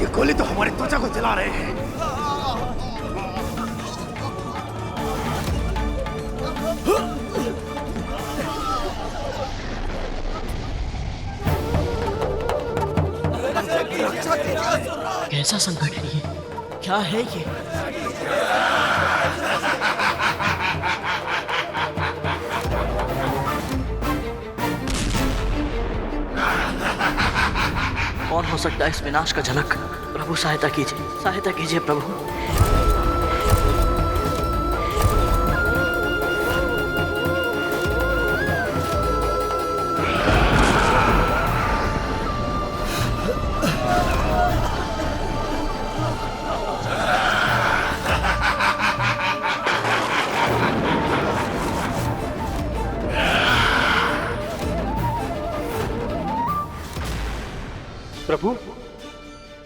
ये गोली तो हमारी त्वचा को जला रहे हैं। कैसा संकट है ये? क्या है ये? कौन हो सकता है इस विनाश का जनक? प्रभु सहायता कीजिए प्रभु।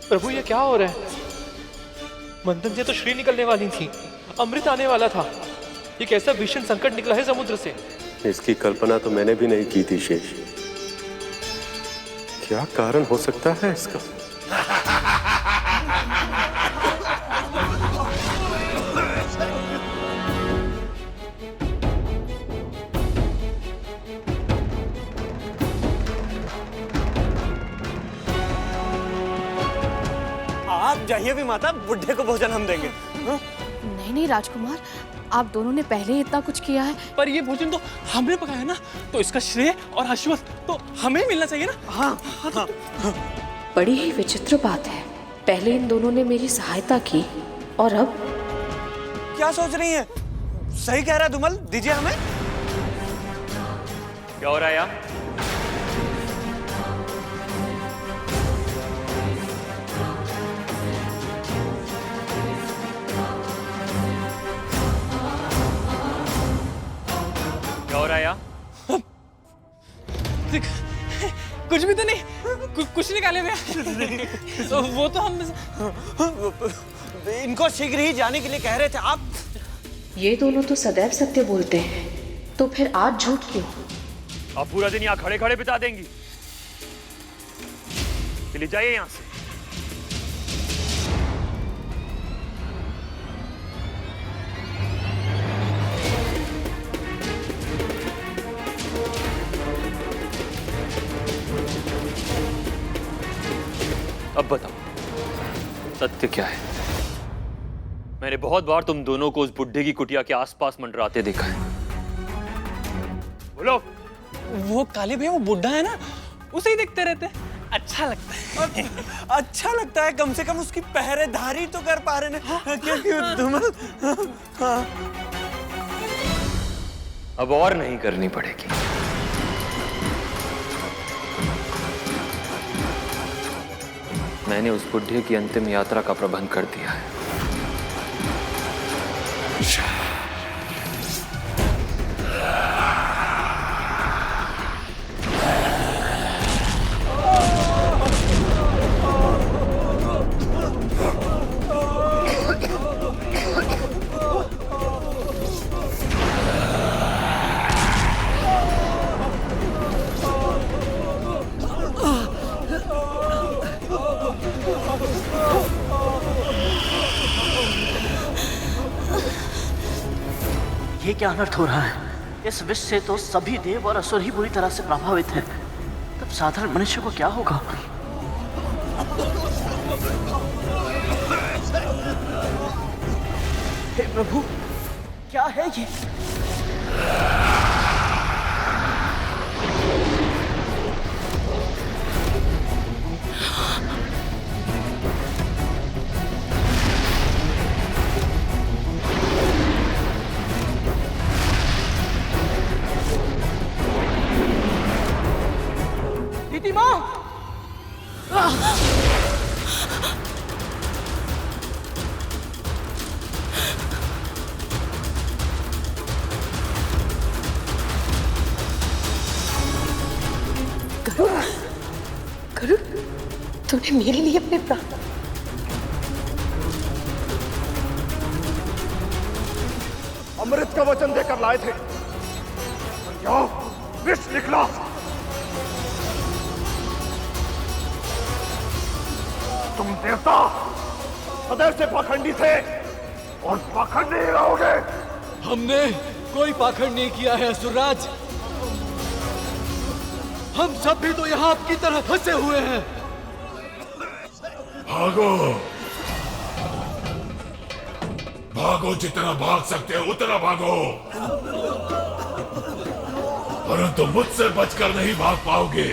प्रभु ये क्या हो रहा है? मंथन से तो श्री निकलने वाली थी, अमृत आने वाला था। ये कैसा भीषण संकट निकला है समुद्र से? इसकी कल्पना तो मैंने भी नहीं की थी शेष। क्या कारण हो सकता है इसका? आप जाइए भी माता, बुढ़े को भोजन हम देंगे। नहीं राजकुमार, आप दोनों ने पहले ही इतना कुछ किया है। पर ये भोजन तो हमने पकाया ना, तो इसका श्रेय और आशीर्वाद तो हमें मिलना चाहिए ना। हाँ। बड़ी ही विचित्र बात है, पहले इन दोनों ने मेरी सहायता की और अब क्या सोच रही हैं? सही कह रहा है धुमल, दीजिए हमें। क्या हो रहा है यहाँ? क्या हो रहा है यहाँ? कुछ भी तो नहीं, कुछ निकाले हुए। तो वो तो हम इनको शीघ्र ही जाने के लिए कह रहे थे आप। ये दोनों तो सदैव सत्य बोलते हैं, तो फिर आज झूठ क्यों? आप पूरा दिन यहाँ खड़े खड़े बिता देंगी। चली जाइए यहाँ से। अब बताओ सत्य क्या है? मैंने बहुत बार तुम दोनों को उस बुड्ढे की कुटिया के आसपास मंडराते देखा है। बोलो। वो काले भैया, वो बुढ़ा है ना, उसे ही देखते रहते हैं। अच्छा लगता है। अच्छा लगता है, कम से कम उसकी पहरेदारी तो कर पा रहे हैं। क्योंकि धुमल अब और नहीं करनी पड़ेगी। मैंने उस बुढ़े की अंतिम यात्रा का प्रबंध कर दिया है। ये क्या अनर्थ हो रहा है? इस विष से तो सभी देव और असुर ही बुरी तरह से प्रभावित हैं। तब साधारण मनुष्य को क्या होगा? हे प्रभु, क्या है ये? दीदी माँ! गरुड़, तूने मेरे लिए अपने प्राण अमृत का वचन देकर लाए थे, जाओ विष निकला। तुम देवता सदैव से पाखंडी थे और पाखंडी ही रहोगे। हमने कोई पाखंड नहीं किया है असुरराज। हम सब भी तो यहाँ आपकी तरह फंसे हुए हैं। भागो, भागो, जितना भाग सकते हो उतना भागो, परंतु मुझसे बचकर नहीं भाग पाओगे।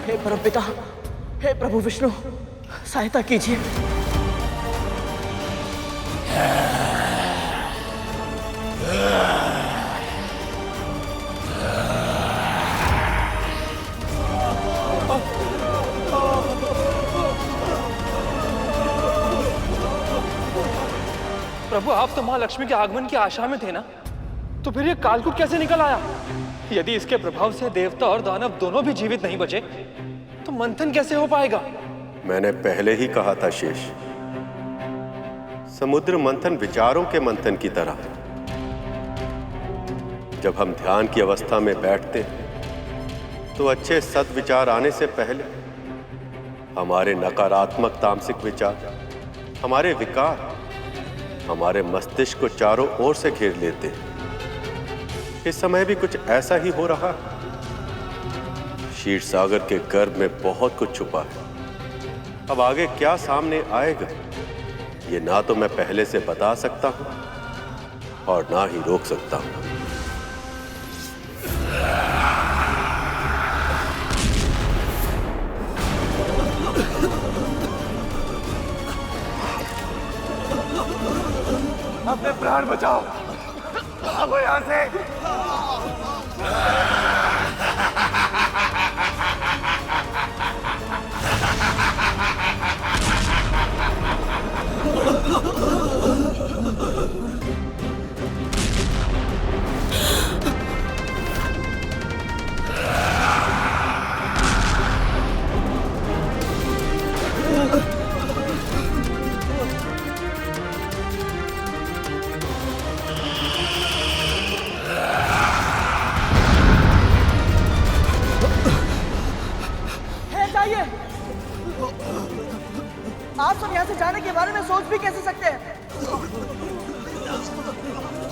हे परमपिता, हे प्रभु विष्णु, सहायता कीजिए। प्रभु, आप तो माँ लक्ष्मी के आगमन की आशा में थे ना, तो फिर ये कालकूट कैसे निकल आया? यदि इसके प्रभाव से देवता और दानव दोनों भी जीवित नहीं बचे, तो मंथन कैसे हो पाएगा? मैंने पहले ही कहा था शेष, समुद्र मंथन विचारों के मंथन की तरह। जब हम ध्यान की अवस्था में बैठते तो अच्छे सद्विचार आने से पहले हमारे नकारात्मक तामसिक विचार, हमारे विकार, हमारे मस्तिष्क को चारों ओर से घेर लेते हैं। इस समय भी कुछ ऐसा ही हो रहा है। क्षीर सागर के गर्भ में बहुत कुछ छुपा है। अब आगे क्या सामने आएगा, ये ना तो मैं पहले से बता सकता हूं और ना ही रोक सकता हूं। अपने प्राण बचाओ, भागो यहां से। आप सब यहाँ से जाने के बारे में सोच भी कैसे सकते हैं?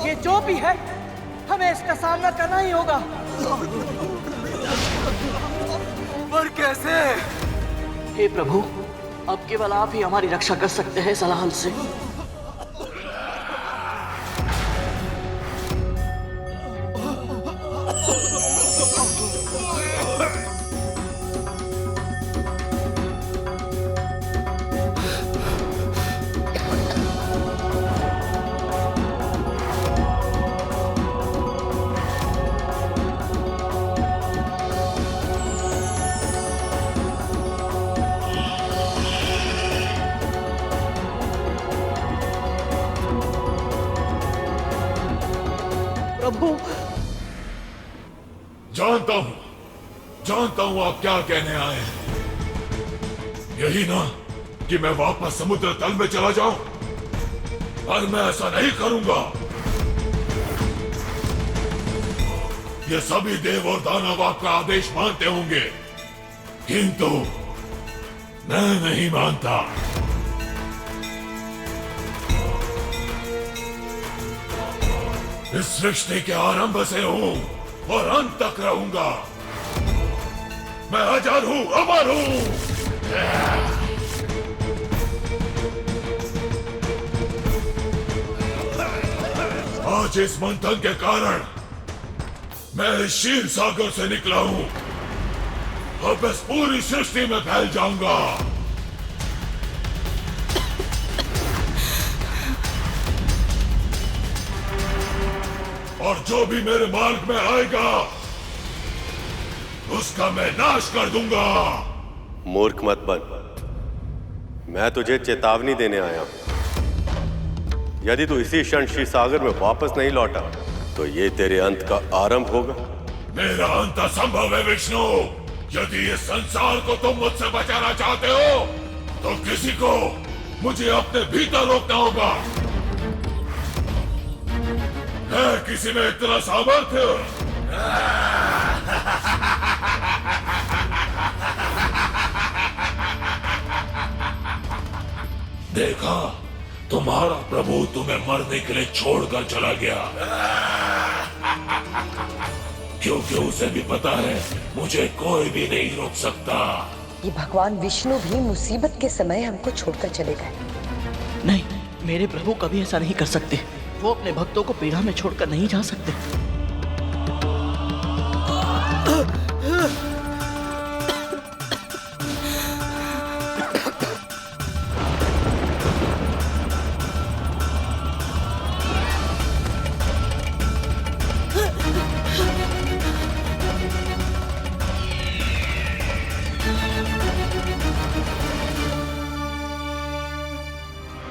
ये जो भी है, हमें इसका सामना करना ही होगा। पर कैसे? हे प्रभु, अब केवल आप ही हमारी रक्षा कर सकते हैं सलाहल से। जानता हूं आप क्या कहने आए हैं। यही ना कि मैं वापस समुद्र तल में चला जाऊं, पर मैं ऐसा नहीं करूंगा। ये सभी देव और दानव आपका आदेश मानते होंगे, किंतु मैं नहीं मानता। इस सृष्टि के आरंभ से हूं और अंत तक रहूंगा। मैं अजर हूं, अमर हूं। आज इस मंथन के कारण मैं इस क्षीर सागर से निकला हूं और बस पूरी सृष्टि में फैल जाऊंगा। और जो भी मेरे मार्ग में आएगा उसका मैं नाश कर दूंगा। मूर्ख मत बन, मैं तुझे चेतावनी देने आया हूं। यदि तू इसी क्षण क्षीर सागर में वापस नहीं लौटा तो ये तेरे अंत का आरंभ होगा। मेरा अंत असंभव है विष्णु। यदि इस संसार को तुम मुझसे बचाना चाहते हो तो किसी को मुझे अपने भीतर रोकना होगा। है किसी में इतना सामर्थ्य? देखा, तुम्हारा प्रभु तुम्हें मरने के लिए छोड़कर चला गया, क्योंकि उसे भी पता है मुझे कोई भी नहीं रोक सकता। ये भगवान विष्णु भी मुसीबत के समय हमको छोड़कर चले गए। नहीं, मेरे प्रभु कभी ऐसा नहीं कर सकते। वो अपने भक्तों को पीड़ा में छोड़कर नहीं जा सकते।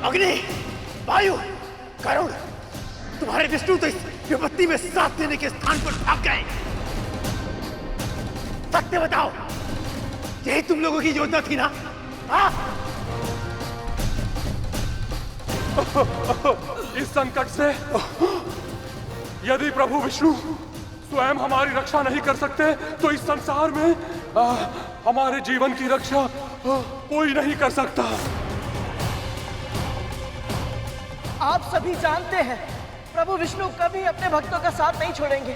अग्नि, वायु, करुण, तुम्हारे विष्णु तो इस विपत्ति में साथ देने के स्थान पर भाग गए। सत्य बताओ, यही तुम लोगों की योजना थी ना? हाँ? इस संकट से यदि प्रभु विष्णु स्वयं हमारी रक्षा नहीं कर सकते तो इस संसार में हमारे जीवन की रक्षा कोई नहीं कर सकता। आप सभी जानते हैं प्रभु विष्णु कभी अपने भक्तों का साथ नहीं छोड़ेंगे।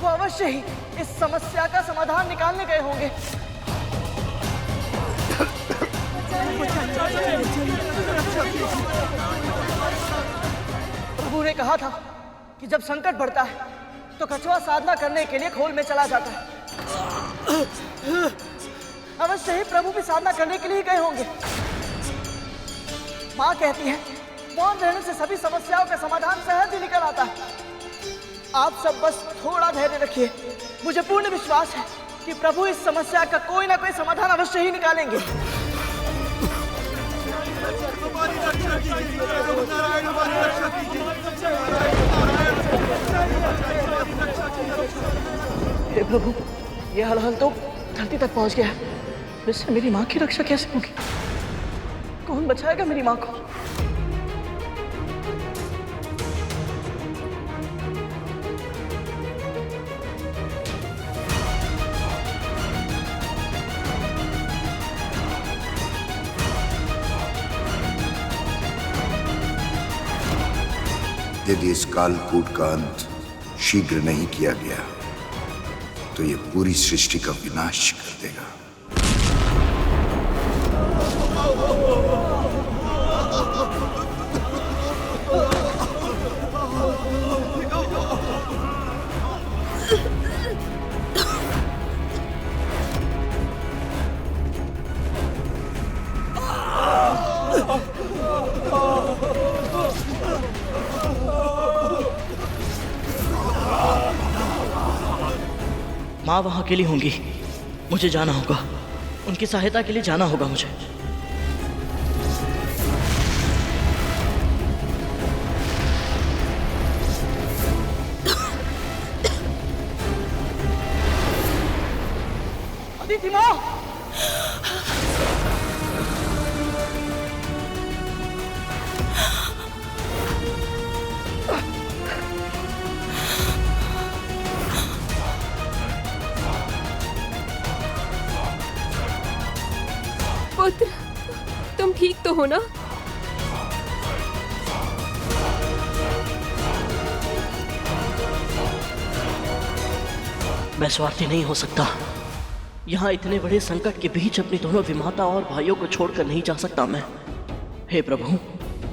वो अवश्य ही इस समस्या का समाधान निकालने गए होंगे। प्रभु ने कहा था कि जब संकट बढ़ता है तो कछुआ साधना करने के लिए खोल में चला जाता है। अवश्य ही प्रभु भी साधना करने के लिए गए होंगे। माँ कहती है मौन रहने से सभी समस्याओं का समाधान सहज ही निकल आता है। आप सब बस थोड़ा धैर्य रखिए। मुझे पूर्ण विश्वास है कि प्रभु इस समस्या का कोई ना कोई समाधान अवश्य ही निकालेंगे। हे प्रभु, ये हलहल तो धरती तक पहुंच गया है। इससे मेरी माँ की रक्षा कैसे होगी? कौन बचाएगा मेरी माँ को? यदि इस कालकूट का अंत शीघ्र नहीं किया गया तो ये पूरी सृष्टि का विनाश कर देगा। माँ वहां अकेली होंगी। मुझे जाना होगा, उनकी सहायता के लिए जाना होगा मुझे। अदिति माँ! पुत्र, तुम ठीक तो हो ना? मैं स्वार्थी नहीं हो सकता। यहाँ इतने बड़े संकट के बीच अपनी दोनों विमाता और भाइयों को छोड़कर नहीं जा सकता मैं। हे प्रभु,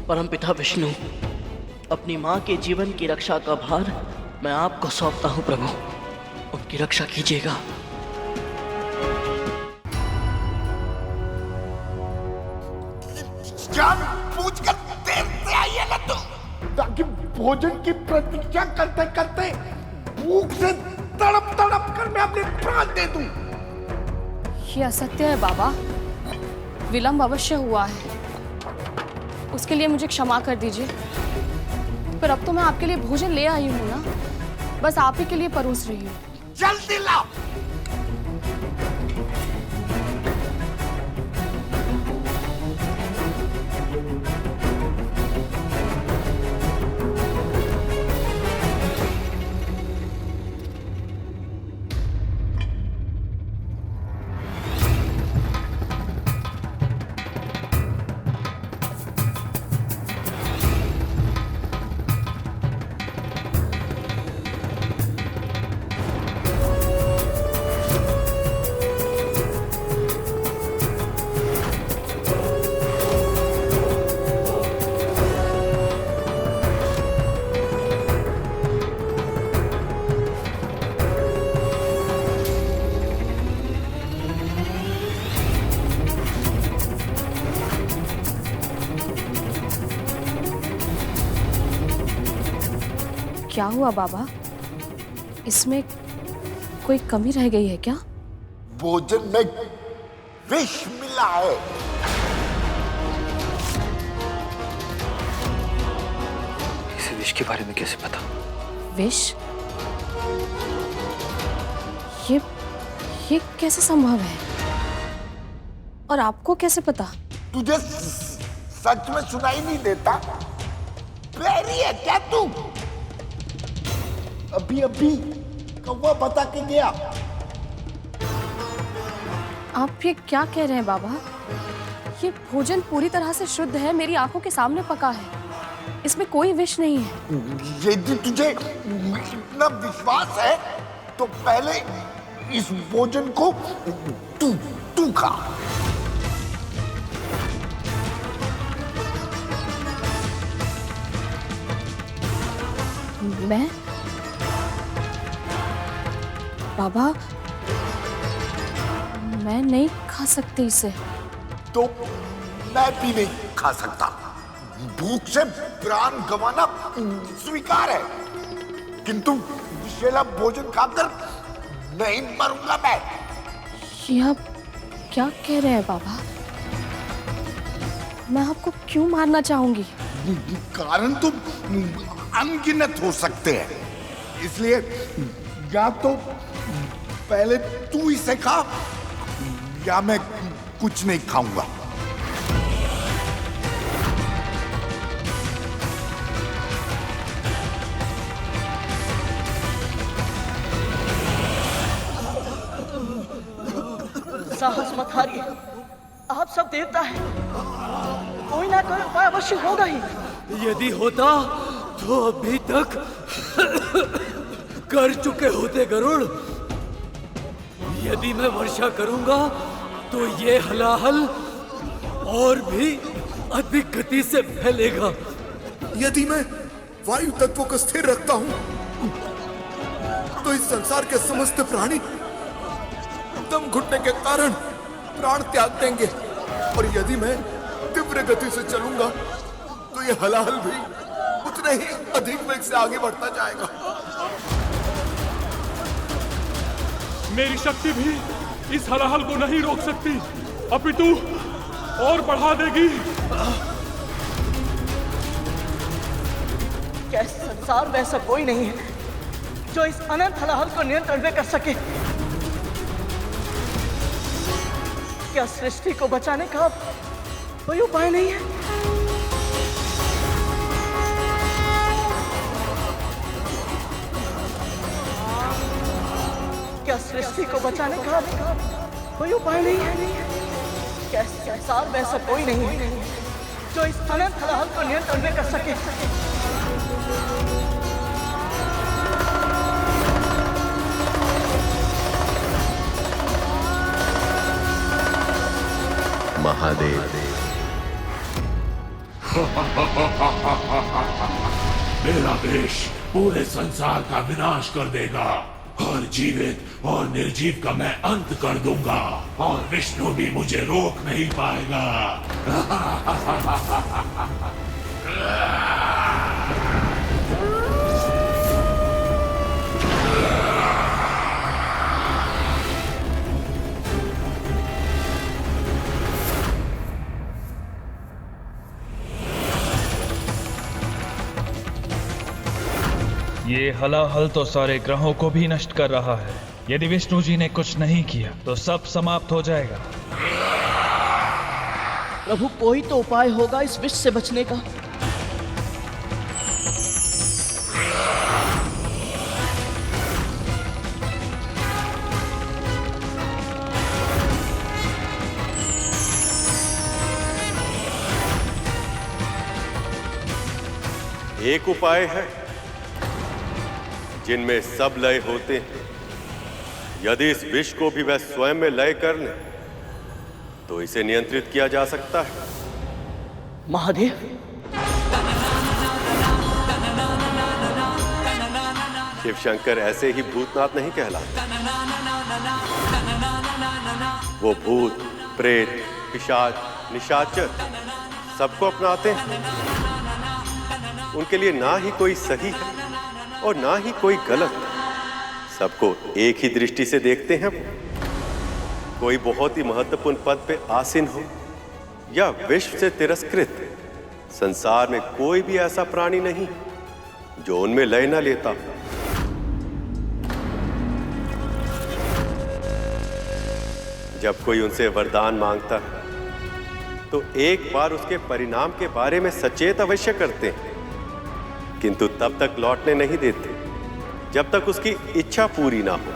परमपिता विष्णु, अपनी माँ के जीवन की रक्षा का भार मैं आपको सौंपता हूँ प्रभु। उनकी रक्षा कीजिएगा। जान पूछ कर देर से आई है ना तू, ताकि भोजन की प्रतीक्षा करते करते भूख से तड़प तड़प कर मैं अपने प्राण दे दूं। ये असत्य है बाबा, विलंब अवश्य हुआ है, उसके लिए मुझे क्षमा कर दीजिए। पर अब तो मैं आपके लिए भोजन ले आई हूँ ना, बस आप ही के लिए परोस रही हूँ। जल्दी लाओ। क्या हुआ बाबा, इसमें कोई कमी रह गई है क्या? भोजन में विष मिला है। इसे विष के बारे में कैसे पता? विष? ये कैसे संभव है? और आपको कैसे पता? तुझे सच में सुनाई नहीं देता? प्रेरी है क्या तू? अभी अभी कौवा बता के गया। आप ये क्या कह रहे हैं बाबा? ये भोजन पूरी तरह से शुद्ध है, मेरी आंखों के सामने पका है, इसमें कोई विष नहीं है। यदि तुझे इतना विश्वास है तो पहले इस भोजन को तू खा। मैं? बाबा, मैं नहीं खा सकती इसे। तो मैं भी नहीं खा सकता। भूख से प्राण गंवाना स्वीकार है, किंतु विषैला भोजन खाकर नहीं मरूंगा मैं। ये आप क्या कह रहे हैं बाबा? मैं आपको क्यों मारना चाहूंगी? कारण तो अनगिनत हो सकते हैं, इसलिए या तो पहले तू इसे खा या मैं कुछ नहीं खाऊंगा। साहस मत हारिए, आप सब देवता हैं, कोई ना कोई उपाय अवश्य होगा ही। यदि होता तो अभी तक कर चुके होते गरुड़। यदि मैं वर्षा करूंगा तो ये हलाहल और भी अधिक गति से फैलेगा। यदि मैं वायु तत्वों को स्थिर रखता हूं तो इस संसार के समस्त प्राणी दम घुटने के कारण प्राण त्याग देंगे, और यदि मैं तीव्र गति से चलूंगा तो ये हलाहल भी उतने ही अधिक वेग से आगे बढ़ता जाएगा। मेरी शक्ति भी इस हलाहल को नहीं रोक सकती, अपितु और बढ़ा देगी। क्या इस संसार में ऐसा कोई नहीं है जो इस अनंत हलाहल को नियंत्रण में कर सके? क्या सृष्टि को बचाने का कोई उपाय नहीं है? क्या सृष्टि को बचाने का कोई उपाय नहीं है? क्या संसार में ऐसा कोई नहीं है जो इस अनंत हलाहल को नियंत्रण में कर सके? महादेव। मेरा देश पूरे संसार का विनाश कर देगा। और जीवित और निर्जीव का मैं अंत कर दूंगा और विष्णु भी मुझे रोक नहीं पाएगा। ये हलाहल तो सारे ग्रहों को भी नष्ट कर रहा है। यदि विष्णु जी ने कुछ नहीं किया तो सब समाप्त हो जाएगा। प्रभु कोई तो उपाय होगा इस विष से बचने का। एक उपाय है जिनमें सब लय होते हैं। यदि इस विष को भी वह स्वयं में लय कर ले तो इसे नियंत्रित किया जा सकता है। महादेव, शिव शंकर ऐसे ही भूतनाथ नहीं कहलाते। वो भूत, प्रेत, पिशाच, निशाचर सबको अपनाते हैं। उनके लिए ना ही कोई सही है और ना ही कोई गलत। सबको एक ही दृष्टि से देखते हैं। कोई बहुत ही महत्वपूर्ण पद पे आसीन हो या विश्व से तिरस्कृत, संसार में कोई भी ऐसा प्राणी नहीं जो उनमें लय न लेता। जब कोई उनसे वरदान मांगता है तो एक बार उसके परिणाम के बारे में सचेत अवश्य करते हैं, किंतु तब तक लौटने नहीं देते जब तक उसकी इच्छा पूरी ना हो।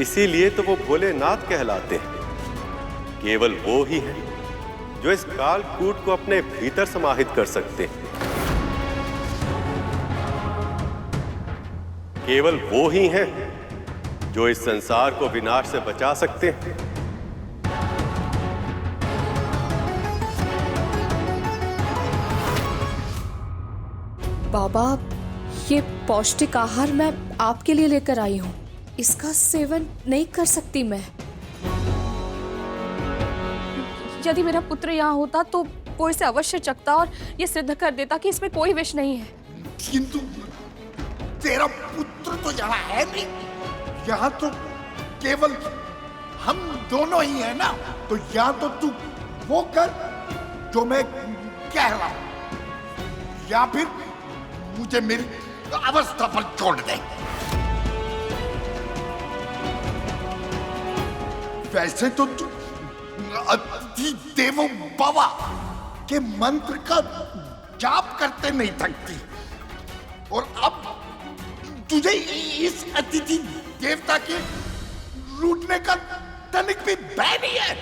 इसीलिए तो वो भोलेनाथ कहलाते हैं। केवल वो ही है जो इस काल कूट को अपने भीतर समाहित कर सकते हैं। केवल वो ही हैं जो इस संसार को विनाश से बचा सकते हैं। बाबा, ये पौष्टिक आहार मैं आपके लिए लेकर आई हूँ। इसका सेवन नहीं कर सकती मैं। यदि मेरा पुत्र यहाँ होता तो वो इसे अवश्य चखता और ये सिद्ध कर देता कि इसमें कोई विष नहीं है। किंतु तेरा पुत्र तो यहाँ है नहीं। यहाँ तो केवल हम दोनों ही है ना। तो या तो तू वो कर जो मैं कह रहा हूं, या फिर मुझे मेरी अवस्था पर छोड़ दे। वैसे तो तू अति देवो बाबा के मंत्र का जाप करते नहीं थकती, और अब तुझे इस अतिथि देवता के लूटने का तनिक भी भय नहीं है।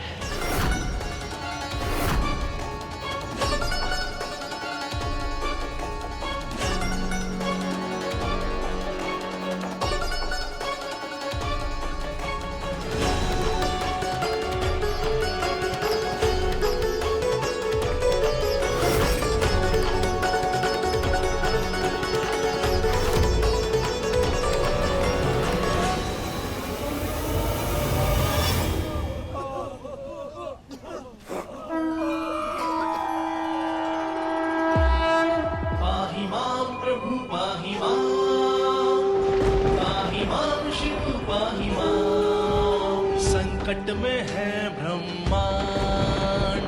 संकट में है ब्रह्मांड,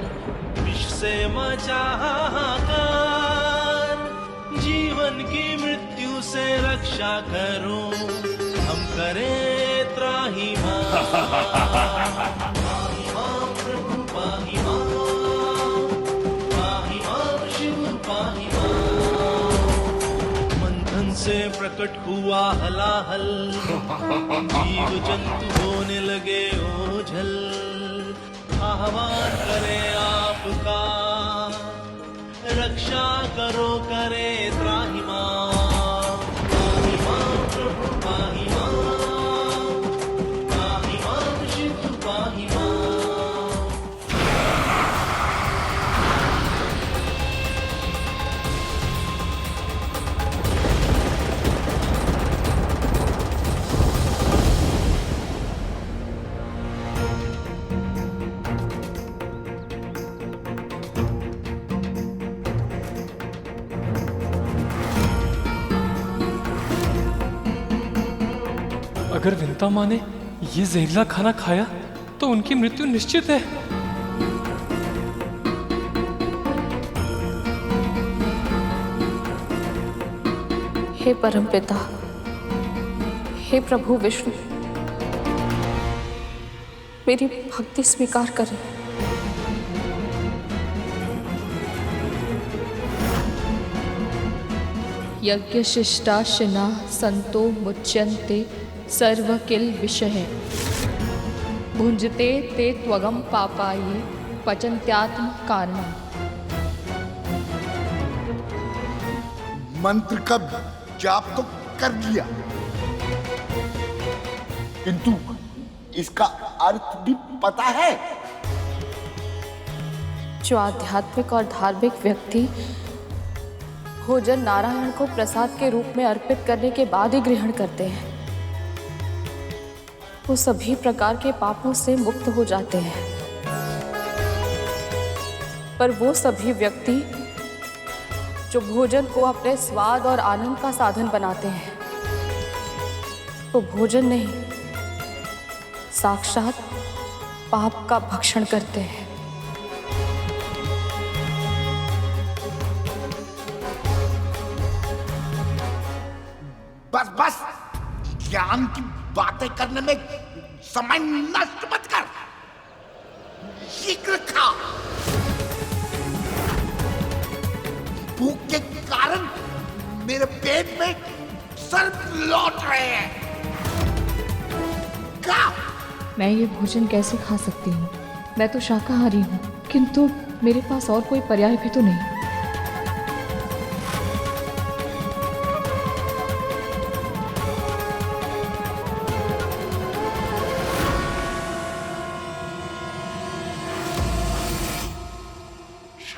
विष से मचा हाहाकार। जीवन की मृत्यु से रक्षा करो, हम करें त्राहिमाम। पाहि मां प्रभु पाहि मां, पाहि मां शिव पाहि मां। मंथन से प्रकट हुआ हलाहल, जीव जंतु होने लगे ओझल। आह्वान करे आपका, रक्षा करो करे त्राहिमाम। पाहि मां प्रभु पाहि मां, पाहि मां शिव पाहि मां। अगर विंता माँ ने ये जहरीला खाना खाया तो उनकी मृत्यु निश्चित है। हे परमपिता, हे प्रभु विष्णु, मेरी भक्ति स्वीकार करें। यज्ञ शिष्टाशना संतो मुच्यन्ते सर्व किल विषय भुंजते ते त्वगम पापाये पचन्त्यात्म कारणम। मंत्र का जाप तो कर लिया, किंतु इसका अर्थ भी पता है। जो आध्यात्मिक और धार्मिक व्यक्ति भोजन नारायण को प्रसाद के रूप में अर्पित करने के बाद ही ग्रहण करते हैं, वो सभी प्रकार के पापों से मुक्त हो जाते हैं। पर वो सभी व्यक्ति जो भोजन को अपने स्वाद और आनंद का साधन बनाते हैं, वो भोजन नहीं, साक्षात पाप का भक्षण करते हैं। बस बस, ज्ञान की बातें करने में समय नष्ट मत कर, शीघ्र खा। भूख के कारण मेरे पेट में सर्प लौट रहे हैं। खा। मैं ये भोजन कैसे खा सकती हूँ? मैं तो शाकाहारी हूँ, किंतु मेरे पास और कोई पर्याय भी तो नहीं।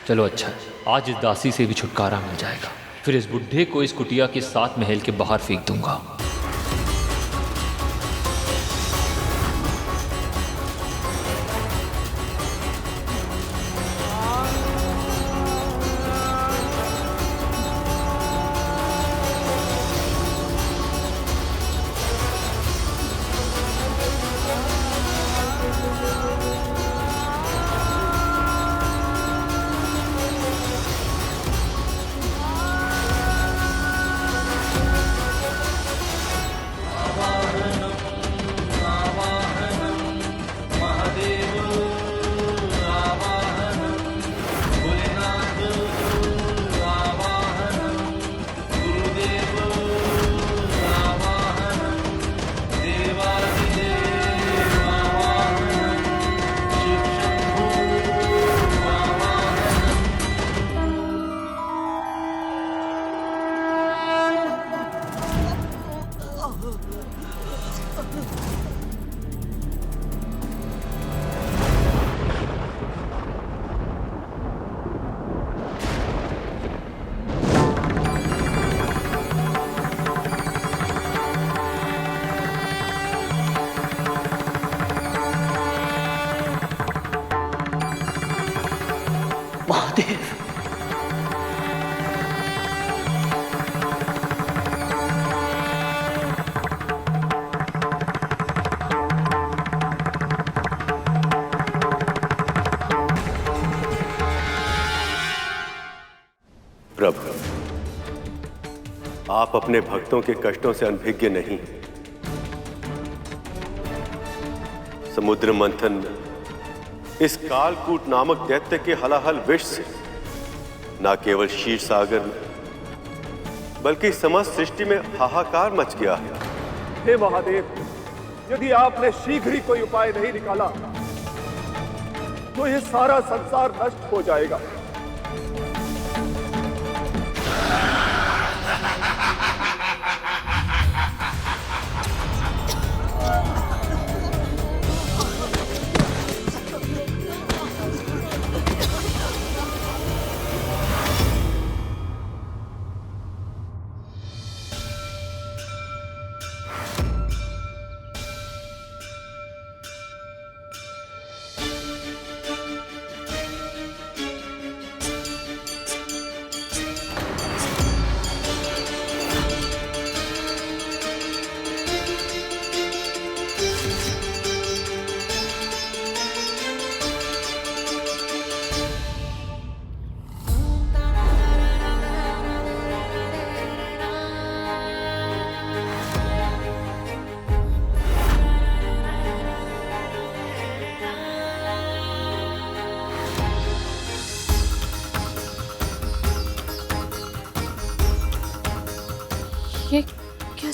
चलो अच्छा है, आज इस दासी से भी छुटकारा मिल जाएगा। फिर इस बुढ़े को इस कुटिया के साथ महल के बाहर फेंक दूंगा। महादेव, प्रभु, आप अपने भक्तों के कष्टों से अनभिज्ञ नहीं। समुद्र मंथन में इस कालकूट नामक दैत्य के हलाहल विष से न केवल क्षीर सागर में बल्कि समस्त सृष्टि में हाहाकार मच गया है। हे महादेव, यदि आपने शीघ्र ही कोई उपाय नहीं निकाला तो यह सारा संसार नष्ट हो जाएगा।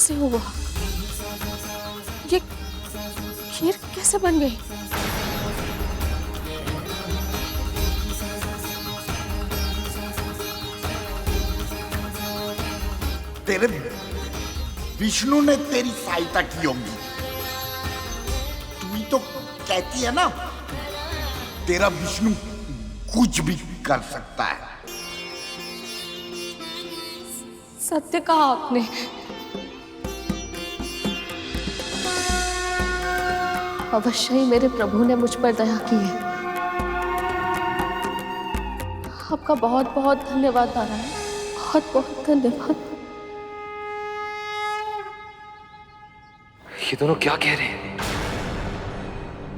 कैसे हुआ? ये खीर कैसे बन गई? तेरे विष्णु ने तेरी सहायता की होगी। तू ही तो कहती है ना, तेरा विष्णु कुछ भी कर सकता है। सत्य कहा आपने। अवश्य ही मेरे प्रभु ने मुझ पर दया की है। आपका बहुत बहुत धन्यवाद नारायण, बहुत बहुत धन्यवाद। ये दोनों क्या कह रहे हैं?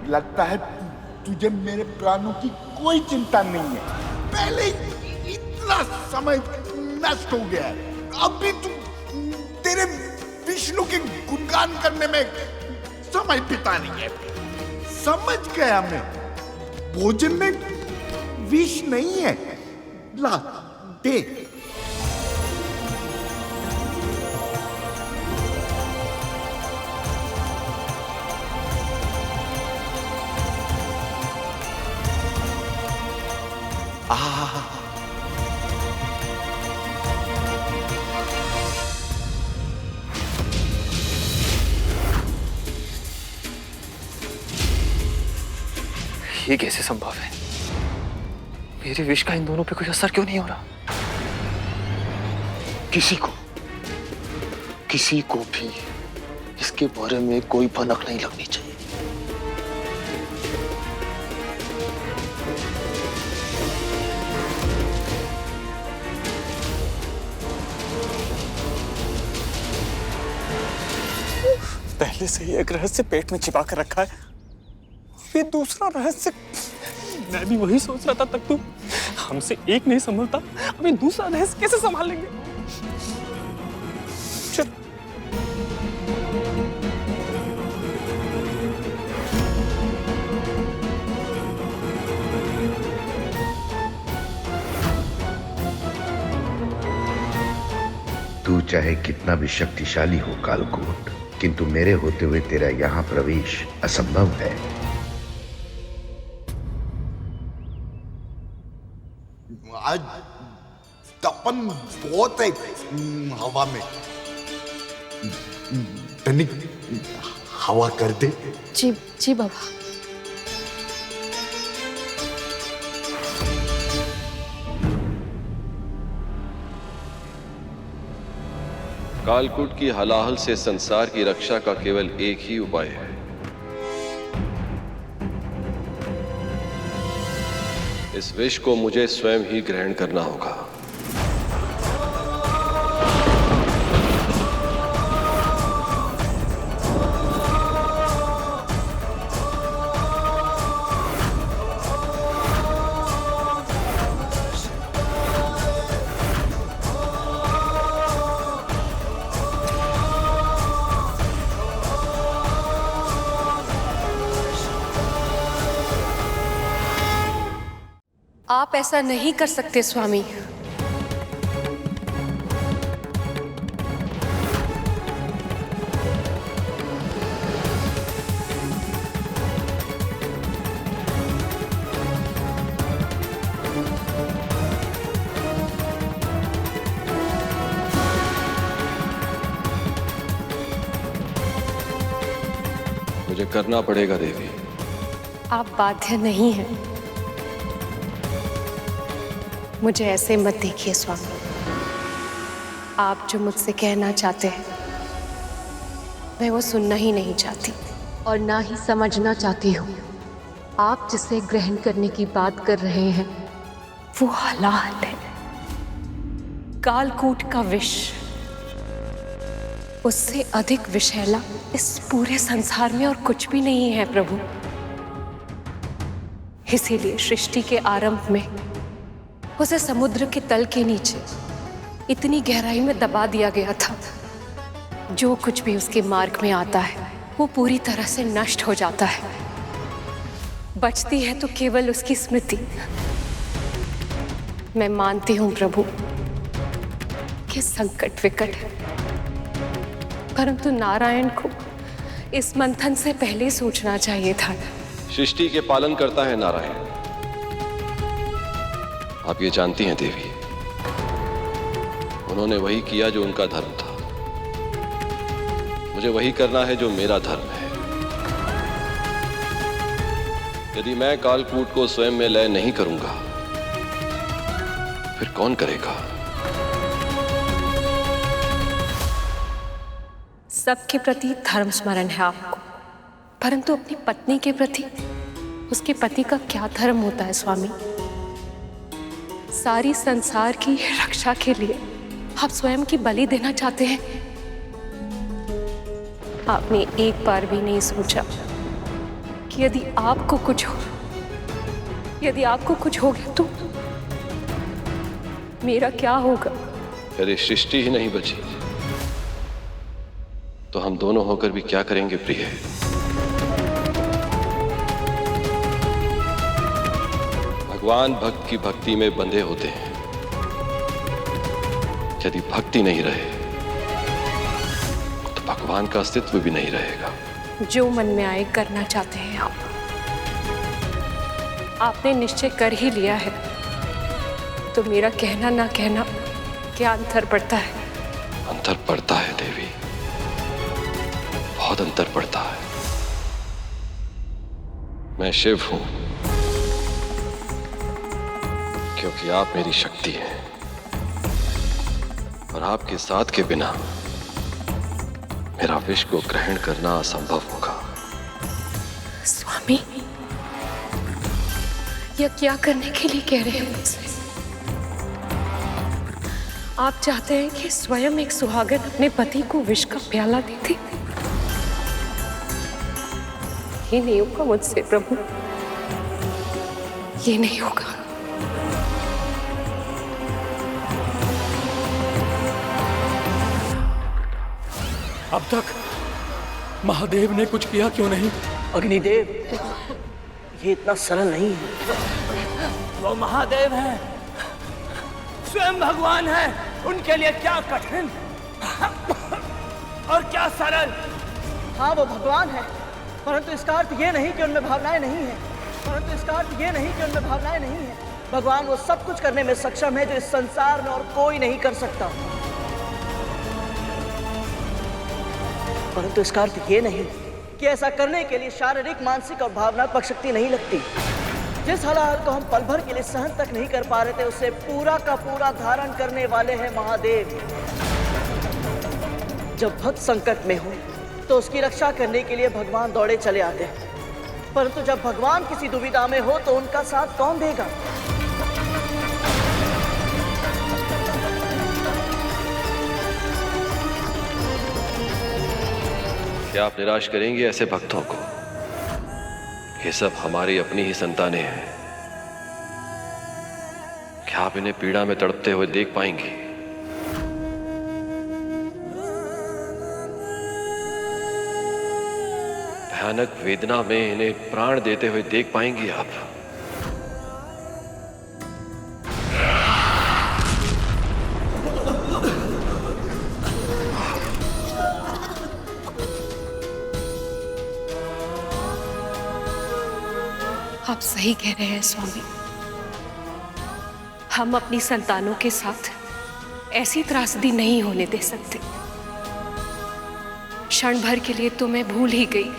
लगता है तुझे मेरे प्राणों की कोई चिंता नहीं है। पहले इतना समय नष्ट हो गया है, अब भी तू तेरे विष्णु के गुणगान करने में समय बिता रही है। समझ गया मैं, भोजन में विष नहीं है। ला दे। ये कैसे संभव है? मेरे विष का इन दोनों पे कोई असर क्यों नहीं हो रहा? किसी को भी इसके बारे में कोई भनक नहीं लगनी चाहिए। पहले से ही एक रहस्य पेट में छिपा कर रखा है, फिर दूसरा रहस्य। मैं भी वही सोच रहा था, तक तू हमसे एक नहीं संभलता, अभी दूसरा रहस्य कैसे संभाल लेंगे? चल। तू चाहे कितना भी शक्तिशाली हो कालकूट, किंतु मेरे होते हुए तेरा यहां प्रवेश असंभव है। आज तपन बहुत है हवा में। तनिक हवा कर दे। जी जी बाबा। कालकूट की हलाहल से संसार की रक्षा का केवल एक ही उपाय है। इस विष को मुझे स्वयं ही ग्रहण करना होगा। आप ऐसा नहीं कर सकते स्वामी। मुझे करना पड़ेगा देवी। आप बाध्य नहीं हैं। मुझे ऐसे मत देखिए स्वामी। आप जो मुझसे कहना चाहते हैं मैं वो सुनना ही नहीं चाहती और ना ही समझना चाहती हूँ। आप जिसे ग्रहण करने की बात कर रहे हैं वो हलाहल है, कालकूट का विष। उससे अधिक विषैला इस पूरे संसार में और कुछ भी नहीं है प्रभु। इसीलिए सृष्टि के आरंभ में उसे समुद्र के तल के नीचे इतनी गहराई में दबा दिया गया था। जो कुछ भी उसके मार्ग में आता है वो पूरी तरह से नष्ट हो जाता है। बचती है तो केवल उसकी स्मृति। मैं मानती हूं प्रभु कि संकट विकट है, परंतु नारायण को इस मंथन से पहले सोचना चाहिए था। सृष्टि के पालन करता है नारायण। आप ये जानती हैं देवी, उन्होंने वही किया जो उनका धर्म था। मुझे वही करना है जो मेरा धर्म है। यदि मैं कालकूट को स्वयं में लय नहीं करूंगा, फिर कौन करेगा? सबके प्रति धर्म स्मरण है आपको, परंतु अपनी पत्नी के प्रति उसके पति का क्या धर्म होता है स्वामी? सारी संसार की रक्षा के लिए आप स्वयं की बलि देना चाहते हैं। आपने एक बार भी नहीं सोचा कि यदि आपको कुछ हो गया तो मेरा क्या होगा? यदि सृष्टि ही नहीं बची तो हम दोनों होकर भी क्या करेंगे प्रिय? भगवान भक्त की भक्ति में बंधे होते हैं। यदि भक्ति नहीं रहे तो भगवान का अस्तित्व भी नहीं रहेगा। जो मन में आए करना चाहते हैं आप। आपने निश्चय कर ही लिया है तो मेरा कहना ना कहना क्या अंतर पड़ता है? अंतर पड़ता है देवी, बहुत अंतर पड़ता है। मैं शिव हूं क्योंकि आप मेरी शक्ति हैं, और आपके साथ के बिना मेरा विष को ग्रहण करना असंभव होगा। स्वामी, यह क्या करने के लिए कह रहे हैं मुझसे? आप चाहते हैं कि स्वयं एक सुहागन अपने पति को विष का प्याला दे दे? ये नहीं होगा मुझसे प्रभु, ये नहीं होगा। अब तक महादेव ने कुछ किया क्यों नहीं? अग्निदेव, ये इतना सरल नहीं है। वो महादेव हैं, स्वयं भगवान हैं। उनके लिए क्या कठिन और क्या सरल। हाँ, वो भगवान है, परंतु इसका अर्थ ये नहीं कि उनमें भावनाएं नहीं है। भगवान वो सब कुछ करने में सक्षम है जो इस संसार में और कोई नहीं कर सकता। परंतु इसका अर्थ ये नहीं कि ऐसा करने के लिए शारीरिक, मानसिक और भावनात्मक शक्ति नहीं लगती। जिस हलाहल को हम पल भर के लिए सहन तक नहीं कर पा रहे थे, उसे पूरा का पूरा धारण करने वाले हैं महादेव। जब भक्त संकट में हो तो उसकी रक्षा करने के लिए भगवान दौड़े चले आते हैं, परंतु जब भगवान किसी दुविधा में हो तो उनका साथ कौन देगा? क्या आप निराश करेंगे ऐसे भक्तों को? ये सब हमारी अपनी ही संतानें हैं। क्या आप इन्हें पीड़ा में तड़पते हुए देख पाएंगे? भयानक वेदना में इन्हें प्राण देते हुए देख पाएंगी आप? आप सही कह रहे हैं स्वामी। हम अपनी संतानों के साथ ऐसी त्रासदी नहीं होने दे सकते। क्षण भर के लिए तो मैं भूल ही गई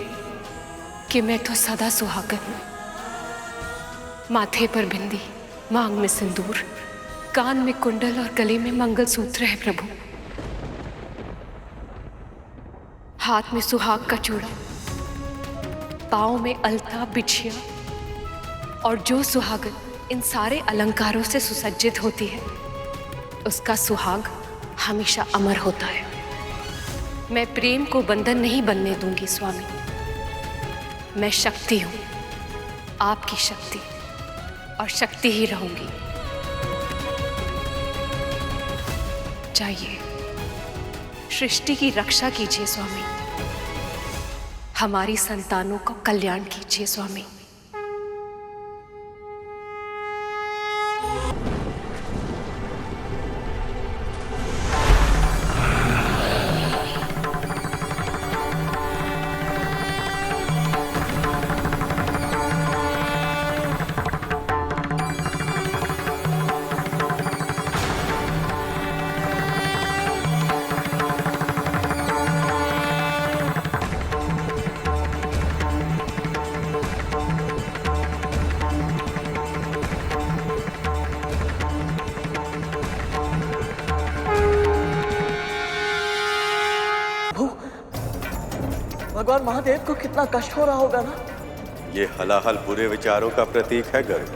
कि मैं तो सदा सुहागन हूं। माथे पर बिंदी, मांग में सिंदूर, कान में कुंडल और गले में मंगलसूत्र है प्रभु। हाथ में सुहाग का चूड़ा, पांव में अलता, बिछिया, और जो सुहागन इन सारे अलंकारों से सुसज्जित होती है, उसका सुहाग हमेशा अमर होता है। मैं प्रेम को बंधन नहीं बनने दूंगी स्वामी। मैं शक्ति हूं, आपकी शक्ति, और शक्ति ही रहूंगी। जाइए, सृष्टि की रक्षा कीजिए स्वामी। हमारी संतानों का कल्याण कीजिए स्वामी। भगवान महादेव को कितना कष्ट हो रहा होगा ना। ये हलाहल बुरे विचारों का प्रतीक है गर्ग,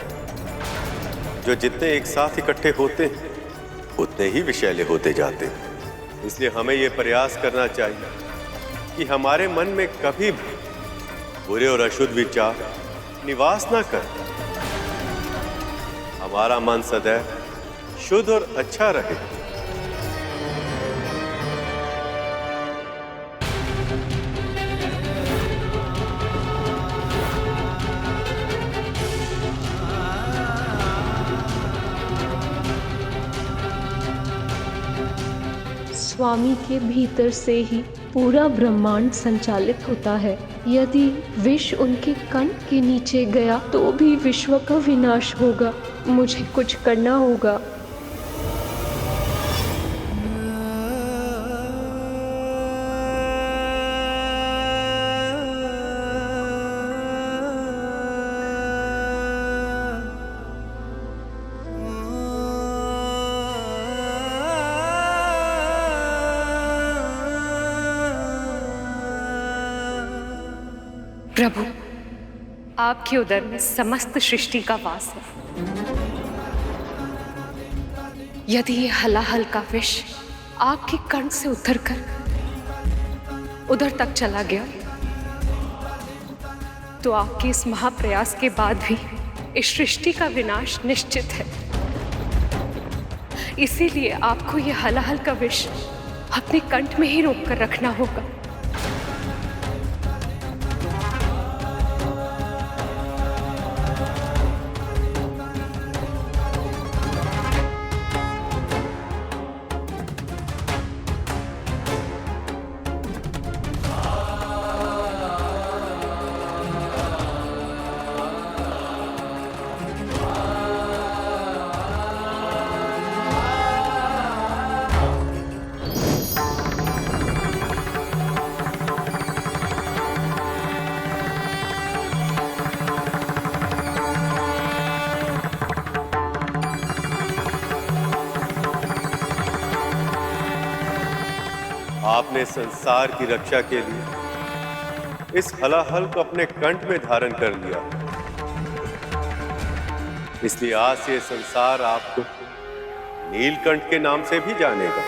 जो जितने एक साथ इकट्ठे होते हैं उतने ही विषैले होते जाते हैं। इसलिए हमें ये प्रयास करना चाहिए कि हमारे मन में कभी भी बुरे और अशुद्ध विचार निवास ना कर। हमारा मन सदैव शुद्ध और अच्छा रहे। स्वामी के भीतर से ही पूरा ब्रह्मांड संचालित होता है। यदि विष उनके कंठ के नीचे गया तो भी विश्व का विनाश होगा। मुझे कुछ करना होगा। प्रभु, आपके उदर में समस्त सृष्टि का वास है। यदि ये हलाहल का विष आपके कंठ से उतरकर उधर तक चला गया तो आपके इस महाप्रयास के बाद भी इस सृष्टि का विनाश निश्चित है। इसीलिए आपको ये हलाहल का विष अपने कंठ में ही रोक कर रखना होगा। आपने संसार की रक्षा के लिए इस हलाहल को अपने कंठ में धारण कर लिया, इसलिए आज से संसार आपको नीलकंठ के नाम से भी जानेगा।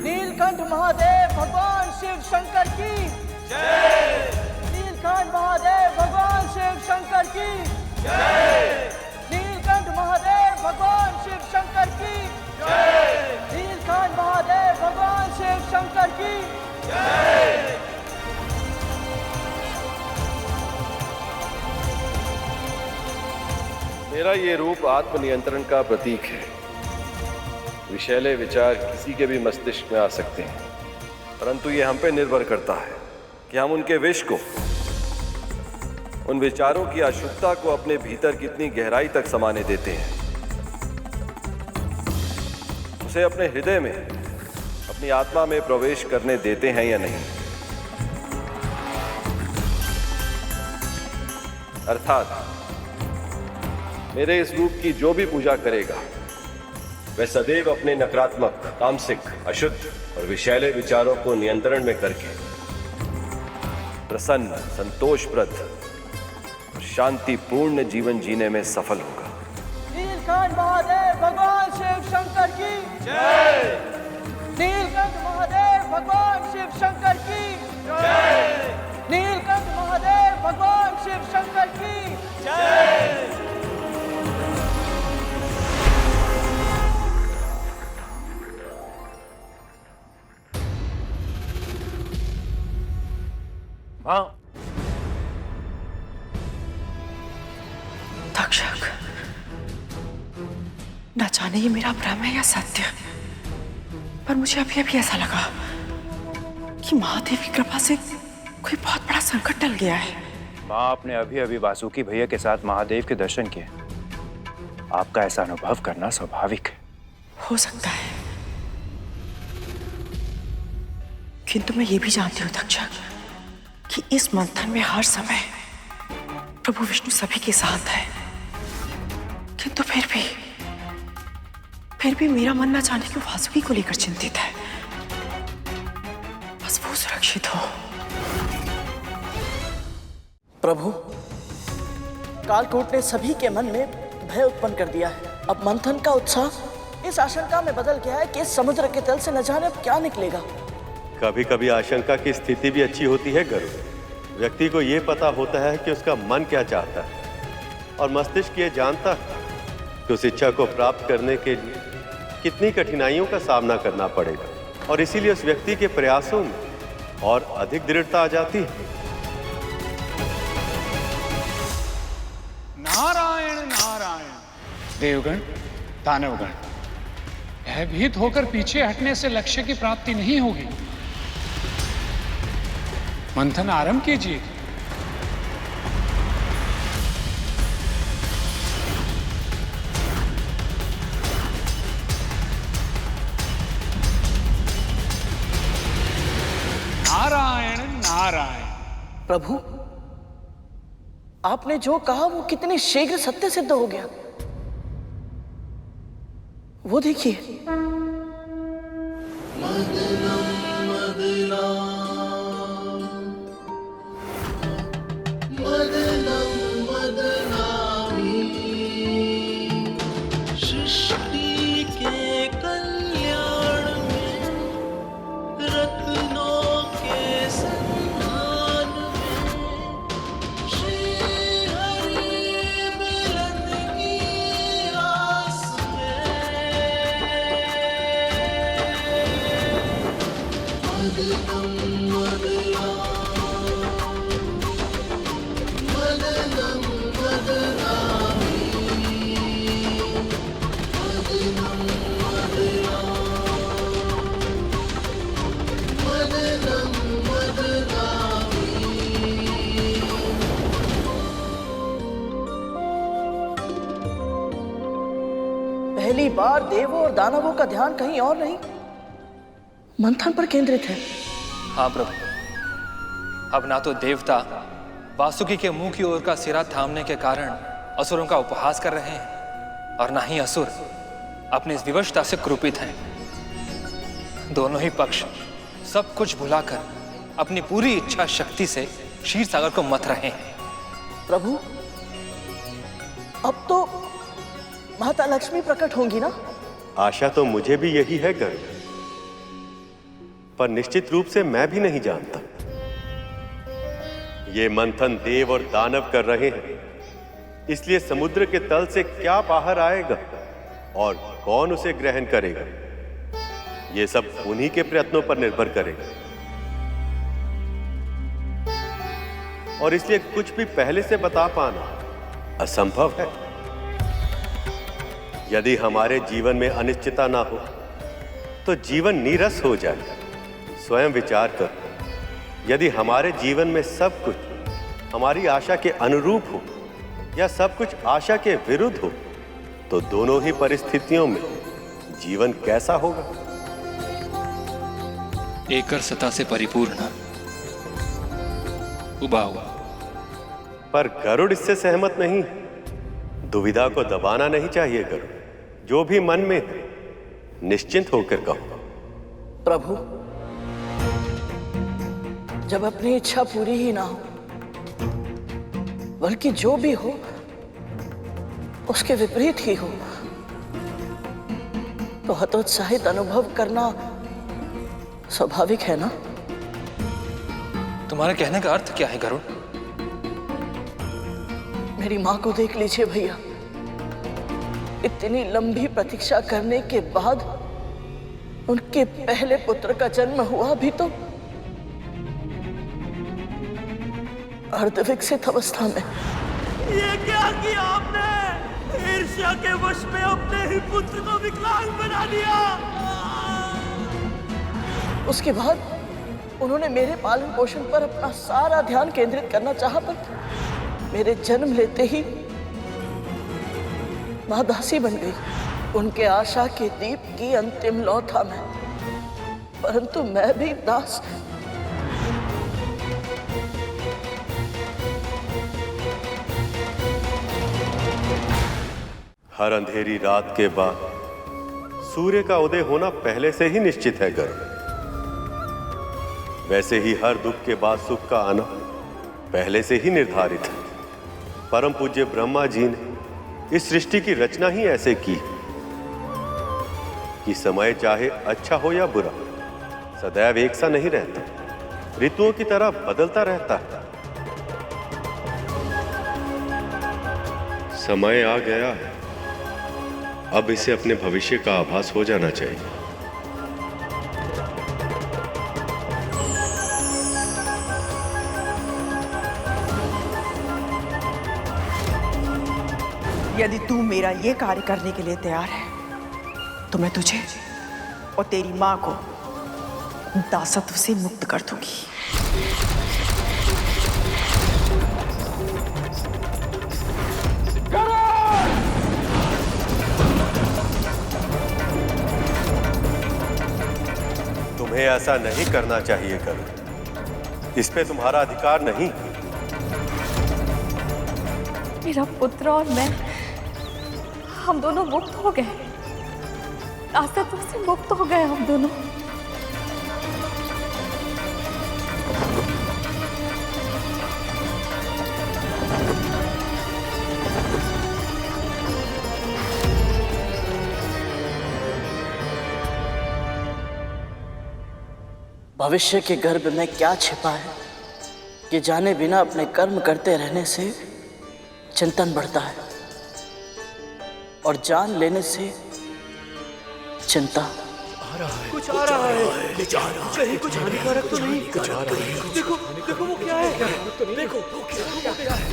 नीलकंठ महादेव भगवान शिव शंकर की जय। नीलकंठ महादेव भगवान शिव शंकर की जय। नीलकंठ महादेव भगवान शिव शंकर की जय। नीलकंठ महादेव भगवान शिव शंकर की जय। मेरा ये रूप आत्मनियंत्रण का प्रतीक है। विषैले विचार किसी के भी मस्तिष्क में आ सकते हैं, परंतु ये हम पे निर्भर करता है कि हम उनके विष को, उन विचारों की अशुद्धता को अपने भीतर कितनी गहराई तक समाने देते हैं, उसे अपने हृदय में, अपनी आत्मा में प्रवेश करने देते हैं या नहीं। अर्थात मेरे इस रूप की जो भी पूजा करेगा वह सदैव अपने नकारात्मक, तामसिक, अशुद्ध और विषैले विचारों को नियंत्रण में करके प्रसन्न, संतोषप्रद और शांतिपूर्ण जीवन जीने में सफल होगा। नीलकंठ महादेव भगवान शिव शंकर की जय। नीलकंठ महादेव भगवान शिव शंकर की जय। नीलकंठ महादेव भगवान शिव शंकर की जय। तक्षक, न जाने ये मेरा भ्रम है या सत्य, पर मुझे अभी अभी ऐसा लगा कि महादेव की कृपा से कोई बहुत बड़ा संकट टल गया है। माँ, आपने अभी अभी वासुकी भैया के साथ महादेव के दर्शन किए। आपका ऐसा अनुभव करना स्वाभाविक है। हो सकता है, किंतु मैं ये भी जानती हूँ तक्षक कि इस मंथन में हर समय प्रभु विष्णु सभी के साथ है, किंतु फिर भी मेरा मन न जाने क्यों वासुकी को लेकर चिंतित है। बस वो सुरक्षित हो। प्रभु, कालकूट ने सभी के मन में भय उत्पन्न कर दिया है। अब मंथन का उत्साह इस आशंका में बदल गया है कि इस समुद्र के तल से न जाने अब क्या निकलेगा। कभी कभी आशंका की स्थिति भी अच्छी होती है गरुड़। व्यक्ति को ये पता होता है कि उसका मन क्या चाहता है और मस्तिष्क ये जानता है कि उस इच्छा को प्राप्त करने के लिए कितनी कठिनाइयों का सामना करना पड़ेगा, और इसीलिए उस व्यक्ति के प्रयासों में और अधिक दृढ़ता आ जाती है। नारायण नारायण। देवगण, दानवगण, भयभीत होकर पीछे हटने से लक्ष्य की प्राप्ति नहीं होगी। मंथन आरंभ कीजिए। नारायण नारायण। प्रभु, आपने जो कहा वो कितनी शीघ्र सत्य सिद्ध हो गया। वो देखिए। सृष्टि के कल्याण में, रत्नों के संधान में, श्री हरि मिलन की आस में, मदनम मदना, मदनम मदनामी, मदनम मदना, मदनम मदनामी। पहली बार देवों और दानवों का ध्यान कहीं और नहीं, मंथन पर केंद्रित है। हाँ प्रभु, अब ना तो देवता वासुकी के मुंह की ओर का सिरा थामने के कारण असुरों का उपहास कर रहे हैं, और ना ही असुर अपनी इस विवशता से क्रोपित हैं। दोनों ही पक्ष सब कुछ भुलाकर अपनी पूरी इच्छा शक्ति से क्षीर सागर को मथ रहे हैं। प्रभु, अब तो माता लक्ष्मी प्रकट होंगी ना? आशा तो मुझे भी यही है गरुड़, पर निश्चित रूप से मैं भी नहीं जानता। ये मंथन देव और दानव कर रहे हैं, इसलिए समुद्र के तल से क्या बाहर आएगा और कौन उसे ग्रहण करेगा, ये सब उन्हीं के प्रयत्नों पर निर्भर करेगा। और इसलिए कुछ भी पहले से बता पाना असंभव है। यदि हमारे जीवन में अनिश्चितता ना हो तो जीवन नीरस हो जाएगा। स्वयं विचार कर, यदि हमारे जीवन में सब कुछ हमारी आशा के अनुरूप हो या सब कुछ आशा के विरुद्ध हो, तो दोनों ही परिस्थितियों में जीवन कैसा होगा? एकर सता से परिपूर्ण, उबा हुआ। पर गरुड़ इससे सहमत नहीं। दुविधा को दबाना नहीं चाहिए गरुड़, जो भी मन में है, निश्चिंत होकर कहो। प्रभु, जब अपनी इच्छा पूरी ही ना हो, बल्कि जो भी हो उसके विपरीत ही हो, तो हतोत्साहित अनुभव करना स्वाभाविक है ना? तुम्हारे कहने का अर्थ क्या है गरुड़? मेरी माँ को देख लीजिए भैया। इतनी लंबी प्रतीक्षा करने के बाद उनके पहले पुत्र का जन्म हुआ भी तो अर्धविकसित अवस्था में। ये क्या किया आपने? ईर्ष्या के वश में अपने ही पुत्र को विकलांग बना दिया। उसके बाद उन्होंने मेरे पालन पोषण पर अपना सारा ध्यान केंद्रित करना चाहा, पर मेरे जन्म लेते ही मां दासी बन गई। उनके आशा के दीप की अंतिम लौ था मैं, परंतु मैं भी दास। हर अंधेरी रात के बाद सूर्य का उदय होना पहले से ही निश्चित है गर्भ। वैसे ही हर दुख के बाद सुख का आना पहले से ही निर्धारित है। परम पूज्य ब्रह्मा जी ने इस सृष्टि की रचना ही ऐसे की कि समय चाहे अच्छा हो या बुरा सदैव एक सा नहीं रहता, ऋतुओं की तरह बदलता रहता है। समय आ गया है, अब इसे अपने भविष्य का आभास हो जाना चाहिए। यदि तू मेरा ये कार्य करने के लिए तैयार है तो मैं तुझे और तेरी मां को दासत्व से मुक्त कर दूंगी। तुम्हें ऐसा नहीं करना चाहिए करो, इस पे तुम्हारा अधिकार नहीं। मेरा पुत्र और मैं, हम दोनों मुक्त हो गए, दासत्व से मुक्त हो गए हम दोनों। भविष्य के गर्भ में क्या छिपा है कि जाने बिना अपने कर्म करते रहने से चिंतन बढ़ता है और जान लेने से चिंता। कुछ आ रहा है, कहीं कुछ हानिकारक तो नहीं? देखो देखो वो क्या है, देखो वो क्या है।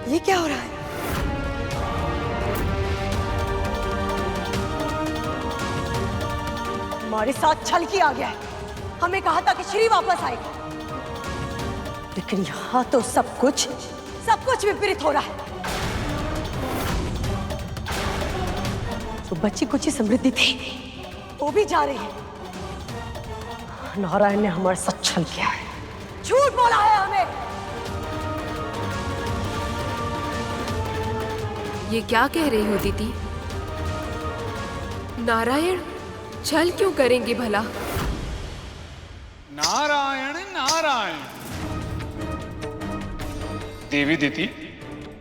ये क्या हो रहा है? हमारे साथ छल किया गया है। हमें कहा था कि श्री वापस आएगा, लेकिन यहाँ तो सब कुछ विपरीत हो रहा है। तो बच्ची कुछ ही समृद्धि थी, वो भी जा रही है। नारायण ने हमारे साथ छल किया है, झूठ बोला है हमें। ये क्या कह रही हो दीदी? नारायण छल क्यों करेंगे भला? नारायण नारायण। देवी दीदी,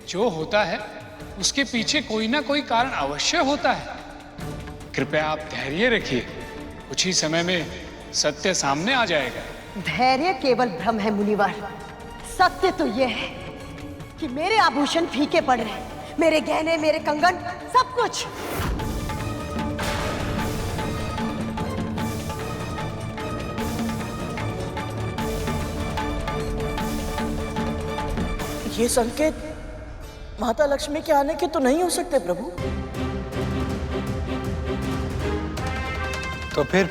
जो होता है उसके पीछे कोई ना कोई कारण अवश्य होता है। कृपया आप धैर्य रखिए, कुछ ही समय में सत्य सामने आ जाएगा। धैर्य केवल भ्रम है मुनिवर। सत्य तो यह है कि मेरे आभूषण फीके पड़ रहे हैं, मेरे गहने, मेरे कंगन, सब कुछ। ये संकेत माता लक्ष्मी के आने के तो नहीं हो सकते प्रभु। तो फिर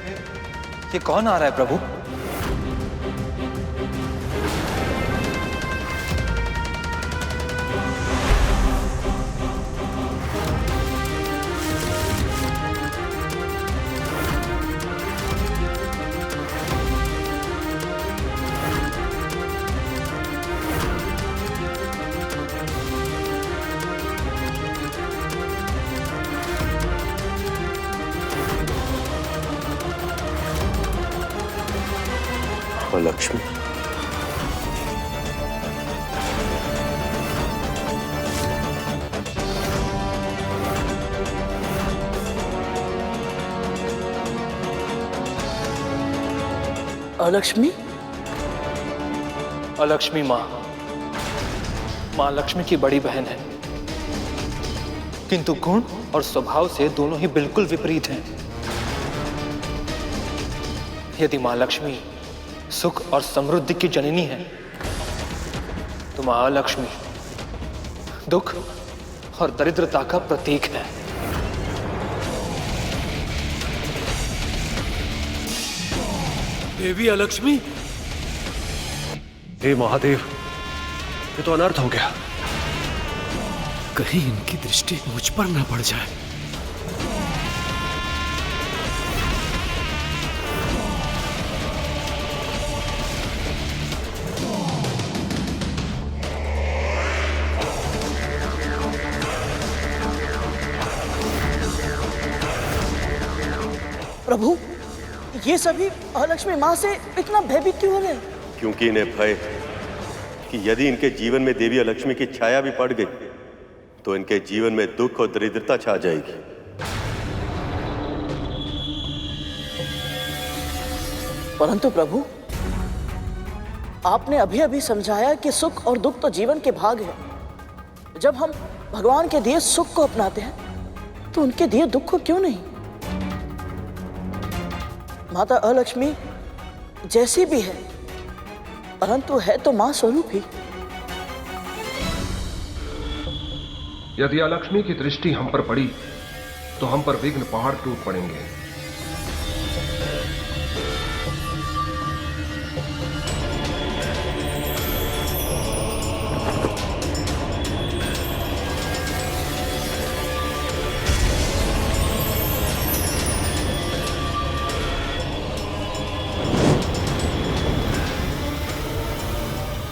ये कौन आ रहा है प्रभु? लक्ष्मी, अलक्ष्मी, अलक्ष्मी माँ लक्ष्मी की बड़ी बहन है, किंतु गुण और स्वभाव से दोनों ही बिल्कुल विपरीत हैं। यदि माँ लक्ष्मी सुख और समृद्धि की जननी है, तो माँ लक्ष्मी दुख और दरिद्रता का प्रतीक है। देवी अलक्ष्मी, हे महादेव, ये तो अनर्थ हो गया। कहीं इनकी दृष्टि मुझ पर न पड़ जाए। प्रभु, ये सभी अलक्ष्मी माँ से इतना भयभीत क्यों हो गए? क्योंकि इन्हें भय कि यदि इनके जीवन में देवी अलक्ष्मी की छाया भी पड़ गई तो इनके जीवन में दुख और दरिद्रता छा जाएगी। परंतु प्रभु, आपने अभी अभी समझाया कि सुख और दुख तो जीवन के भाग है। जब हम भगवान के दिए सुख को अपनाते हैं तो उनके दिए दुख को क्यों नहीं? माता अलक्ष्मी जैसी भी है, परंतु है तो मां स्वरूप ही। यदि अलक्ष्मी की दृष्टि हम पर पड़ी तो हम पर विघ्न पहाड़ टूट पड़ेंगे।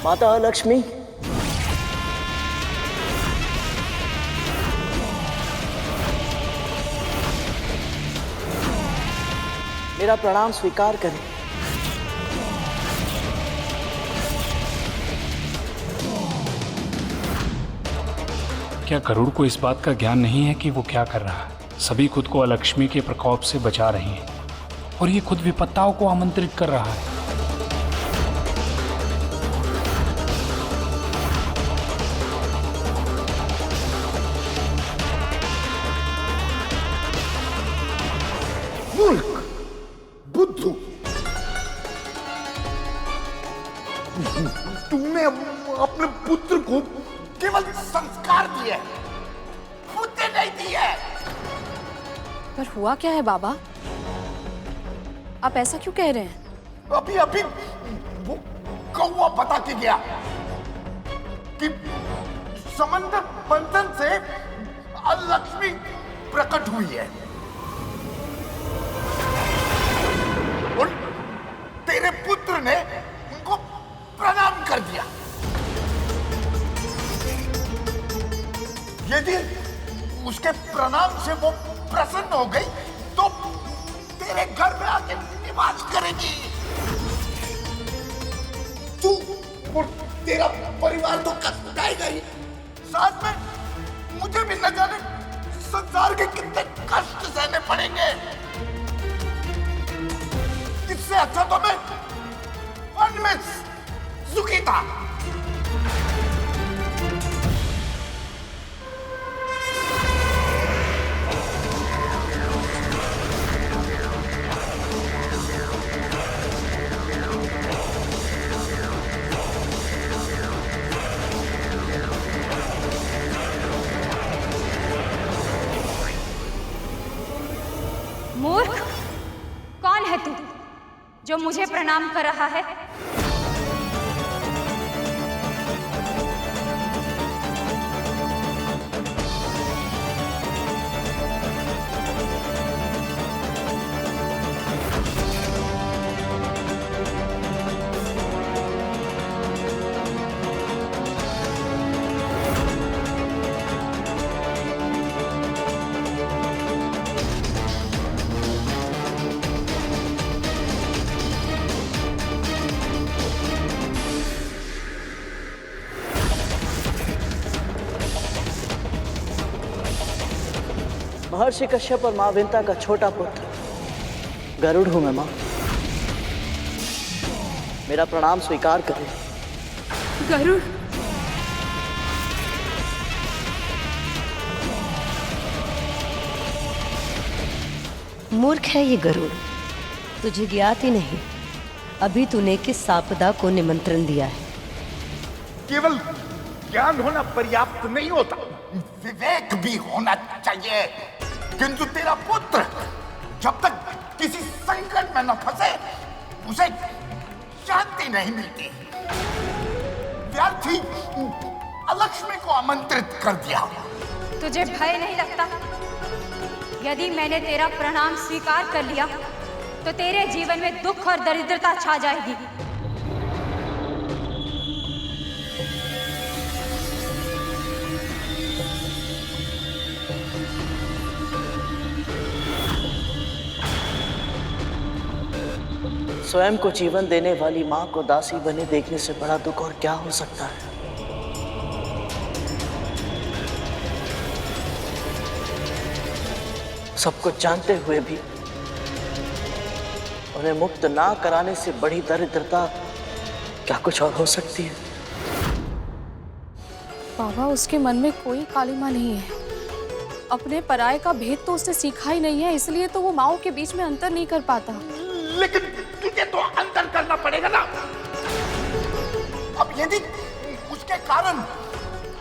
माता अलक्ष्मी, मेरा प्रणाम स्वीकार करें। क्या गरुड़ को इस बात का ज्ञान नहीं है कि वो क्या कर रहा है? सभी खुद को अलक्ष्मी के प्रकोप से बचा रहे हैं और ये खुद विपत्ताओं को आमंत्रित कर रहा है। मूर्ख, बुद्धू, तुमने अपने पुत्र को केवल संस्कार दिए, बुद्धि नहीं दी है। पर हुआ क्या है बाबा? आप ऐसा क्यों कह रहे हैं? अभी अभी वो कौवा बता के गया कि समंदर मंथन से अलक्ष्मी प्रकट हुई है और तेरे पुत्र ने उनको प्रणाम कर दिया। यदि उसके प्रणाम से वो प्रसन्न हो गई तो तेरे घर में आके निवास करेगी। तू और तेरा परिवार तो कष्टाएगा ही, साथ में मुझे भी न जाने संसार के कितने कष्ट सहने पड़ेंगे। इससे अच्छा तो मैं वन में सुखी था। मूर्ख, कौन है तू जो मुझे प्रणाम कर रहा है? महर्षि कश्यप और मां विंता का छोटा पुत्र गरुड़ हूं मैं मां। मेरा प्रणाम स्वीकार करें। गरुड़, मूर्ख है ये गरुड़, तुझे ज्ञात ही नहीं अभी तूने किस आपदा को निमंत्रण दिया है। केवल ज्ञान होना पर्याप्त नहीं होता, विवेक भी होना चाहिए। किंतु तेरा पुत्र जब तक किसी संकट में न फंसे उसे शांति नहीं मिलती। व्यर्थी अलक्ष्मी को आमंत्रित कर दिया। तुझे भय नहीं लगता? यदि मैंने तेरा प्रणाम स्वीकार कर लिया तो तेरे जीवन में दुख और दरिद्रता छा जाएगी। स्वयं को जीवन देने वाली माँ को दासी बने देखने से बड़ा दुख और क्या हो सकता है। सब कुछ जानते हुए भी उन्हें मुक्त ना कराने से बड़ी दरिद्रता क्या कुछ और हो सकती है। बाबा, उसके मन में कोई कालिमा नहीं है। अपने पराये का भेद तो उसने सीखा ही नहीं है, इसलिए तो वो माओ के बीच में अंतर नहीं कर पाता। लेकिन तुझे तो अंतर करना पड़ेगा ना। अब यदि उसके कारण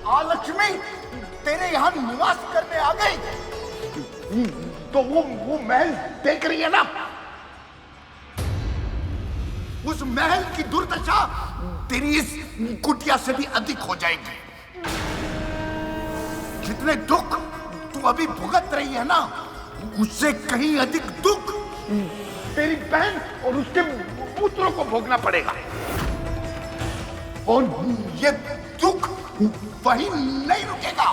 आलक्ष्मी तेरे यहाँ निवास करने आ गई तो वो महल देख रही है ना। उस महल की दुर्दशा तेरी इस कुटिया से भी अधिक हो जाएगी। जितने दुख तू अभी भुगत रही है ना, उससे कहीं अधिक दुख तेरी बहन और उसके पुत्रों को भोगना पड़ेगा। और ये दुख वहीं नहीं रुकेगा,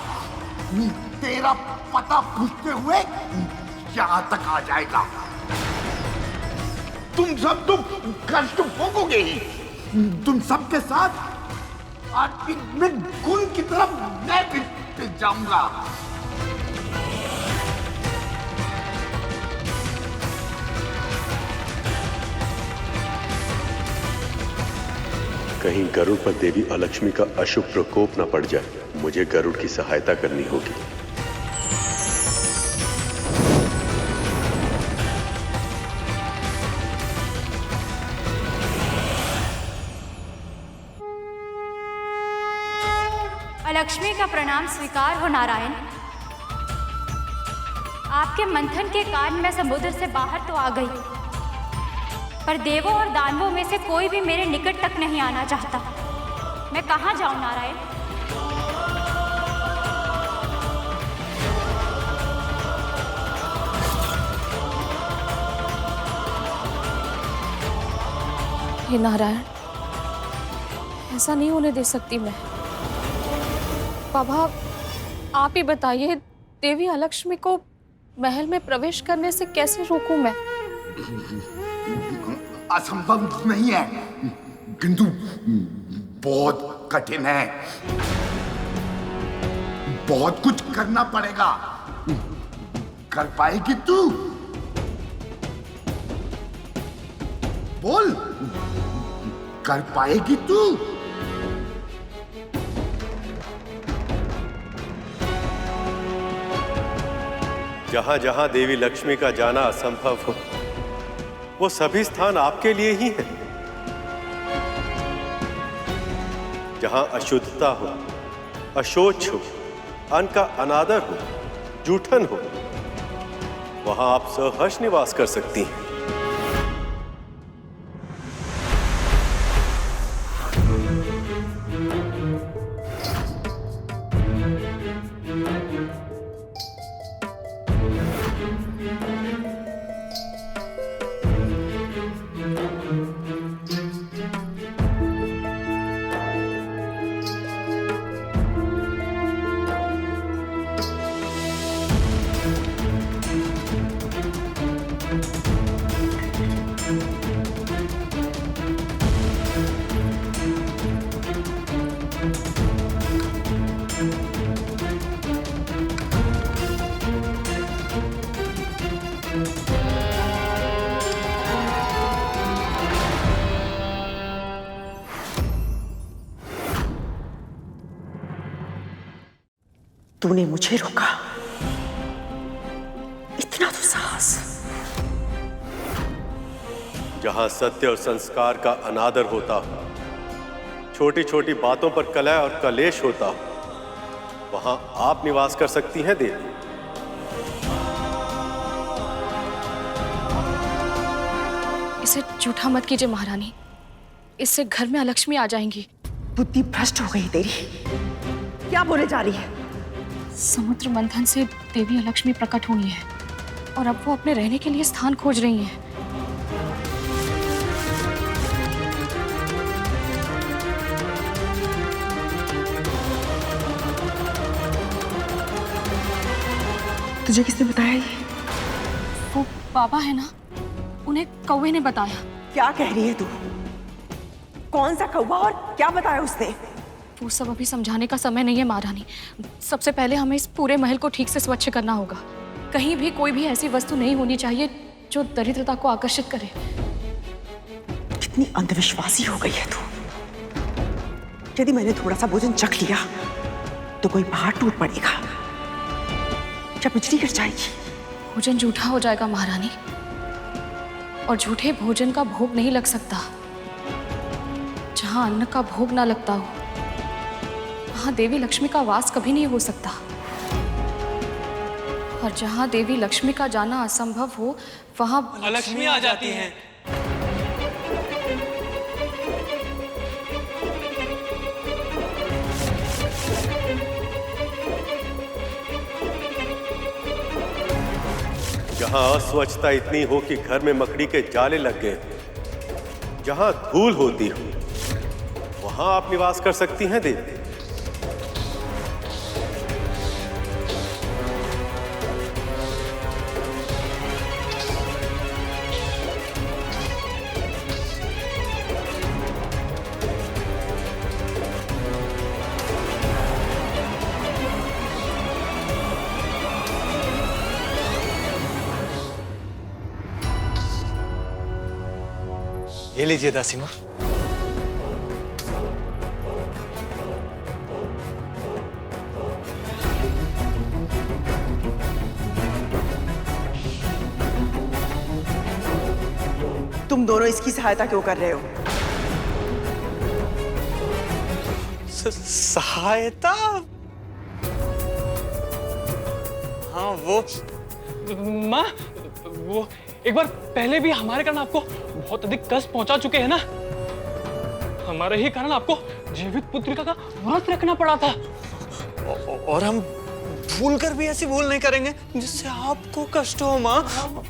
तेरा पता पूछते हुए यहां तक आ जाएगा। तुम सब तो कष्ट भोगोगे ही। तुम सबके साथ आत्मिक में गुण की तरफ मैं भी जाऊंगा। कहीं गरुड़ पर देवी अलक्ष्मी का अशुभ प्रकोप न पड़ जाए। मुझे गरुड़ की सहायता करनी होगी। अलक्ष्मी का प्रणाम स्वीकार हो नारायण। आपके मंथन के कारण मैं समुद्र से बाहर तो आ गई, पर देवों और दानवों में से कोई भी मेरे निकट तक नहीं आना चाहता। मैं कहाँ जाऊं नारायण? हे नारायण, ऐसा नहीं होने दे सकती मैं। बाबा, आप ही बताइए, देवी अलक्ष्मी को महल में प्रवेश करने से कैसे रोकूं मैं? असंभव नहीं है, किंतु बहुत कठिन है। बहुत कुछ करना पड़ेगा। कर पाएगी तू? बोल, कर पाएगी तू? जहां जहां देवी लक्ष्मी का जाना असंभव हो, वो सभी स्थान आपके लिए ही हैं। जहां अशुद्धता हो, अशोच हो, अन्न का अनादर हो, जूठन हो, वहां आप सहर्ष निवास कर सकती हैं। तूने मुझे रोका, इतना तो साहस। जहां सत्य और संस्कार का अनादर होता हो, छोटी छोटी बातों पर कलह और कलेश होता हो, वहां आप निवास कर सकती हैं देवी। इसे झूठा मत कीजिए महारानी, इससे घर में अलक्ष्मी आ जाएंगी। बुद्धि भ्रष्ट हो गई तेरी, क्या बोले जा रही है? समुद्र मंथन से देवी अलक्ष्मी प्रकट हुई है और अब वो अपने रहने के लिए स्थान खोज रही हैं। तुझे किसने बताया ये? वो बाबा है ना, उन्हें कौवे ने बताया। क्या कह रही है तू? कौन सा कौवा और क्या बताया उसने? वो सब अभी समझाने का समय नहीं है महारानी। सबसे पहले हमें इस पूरे महल को ठीक से स्वच्छ करना होगा। कहीं भी कोई भी ऐसी वस्तु नहीं होनी चाहिए जो दरिद्रता को आकर्षित करे। कितनी अंधविश्वासी हो गई है तू। यदि मैंने थोड़ा सा भोजन चख लिया तो कोई पहाड़ टूट पड़ेगा या बिजली गिर जाएगी। भोजन झूठा हो जाएगा महारानी, और झूठे भोजन का भोग नहीं लग सकता। जहां अन्न का भोग ना लगता हो वहां देवी लक्ष्मी का वास कभी नहीं हो सकता, और जहां देवी लक्ष्मी का जाना असंभव हो वहां लक्ष्मी आ जाती हैं। जहां अस्वच्छता इतनी हो कि घर में मकड़ी के जाले लग गए, जहां धूल होती हो, वहां आप निवास कर सकती हैं देवी। ये लीजिए दासी माँ। तुम दोनों इसकी सहायता क्यों कर रहे हो? सहायता? हाँ वो माँ, वो एक बार पहले भी हमारे कारण आपको बहुत अधिक कष्ट पहुंचा चुके हैं ना। हमारे ही कारण आपको जीवित पुत्रिका का व्रत रखना पड़ा था, और हम भूल कर भी ऐसी भूल नहीं करेंगे जिससे आपको कष्ट हो माँ।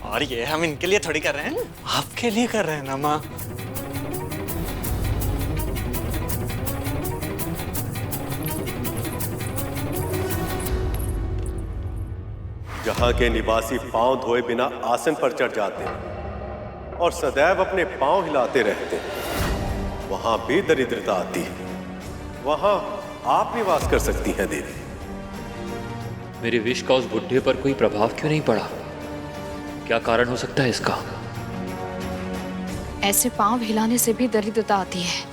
और ये हम इनके लिए थोड़ी कर रहे हैं, आपके लिए कर रहे हैं ना माँ। जहां के निवासी पांव धोए बिना आसन पर चढ़ जाते हैं और सदैव अपने पांव हिलाते रहते हैं, वहां भी दरिद्रता आती है। वहां आप निवास कर सकती हैं देवी। मेरे विष का उस बुढ़े पर कोई प्रभाव क्यों नहीं पड़ा? क्या कारण हो सकता है इसका? ऐसे पांव हिलाने से भी दरिद्रता आती है।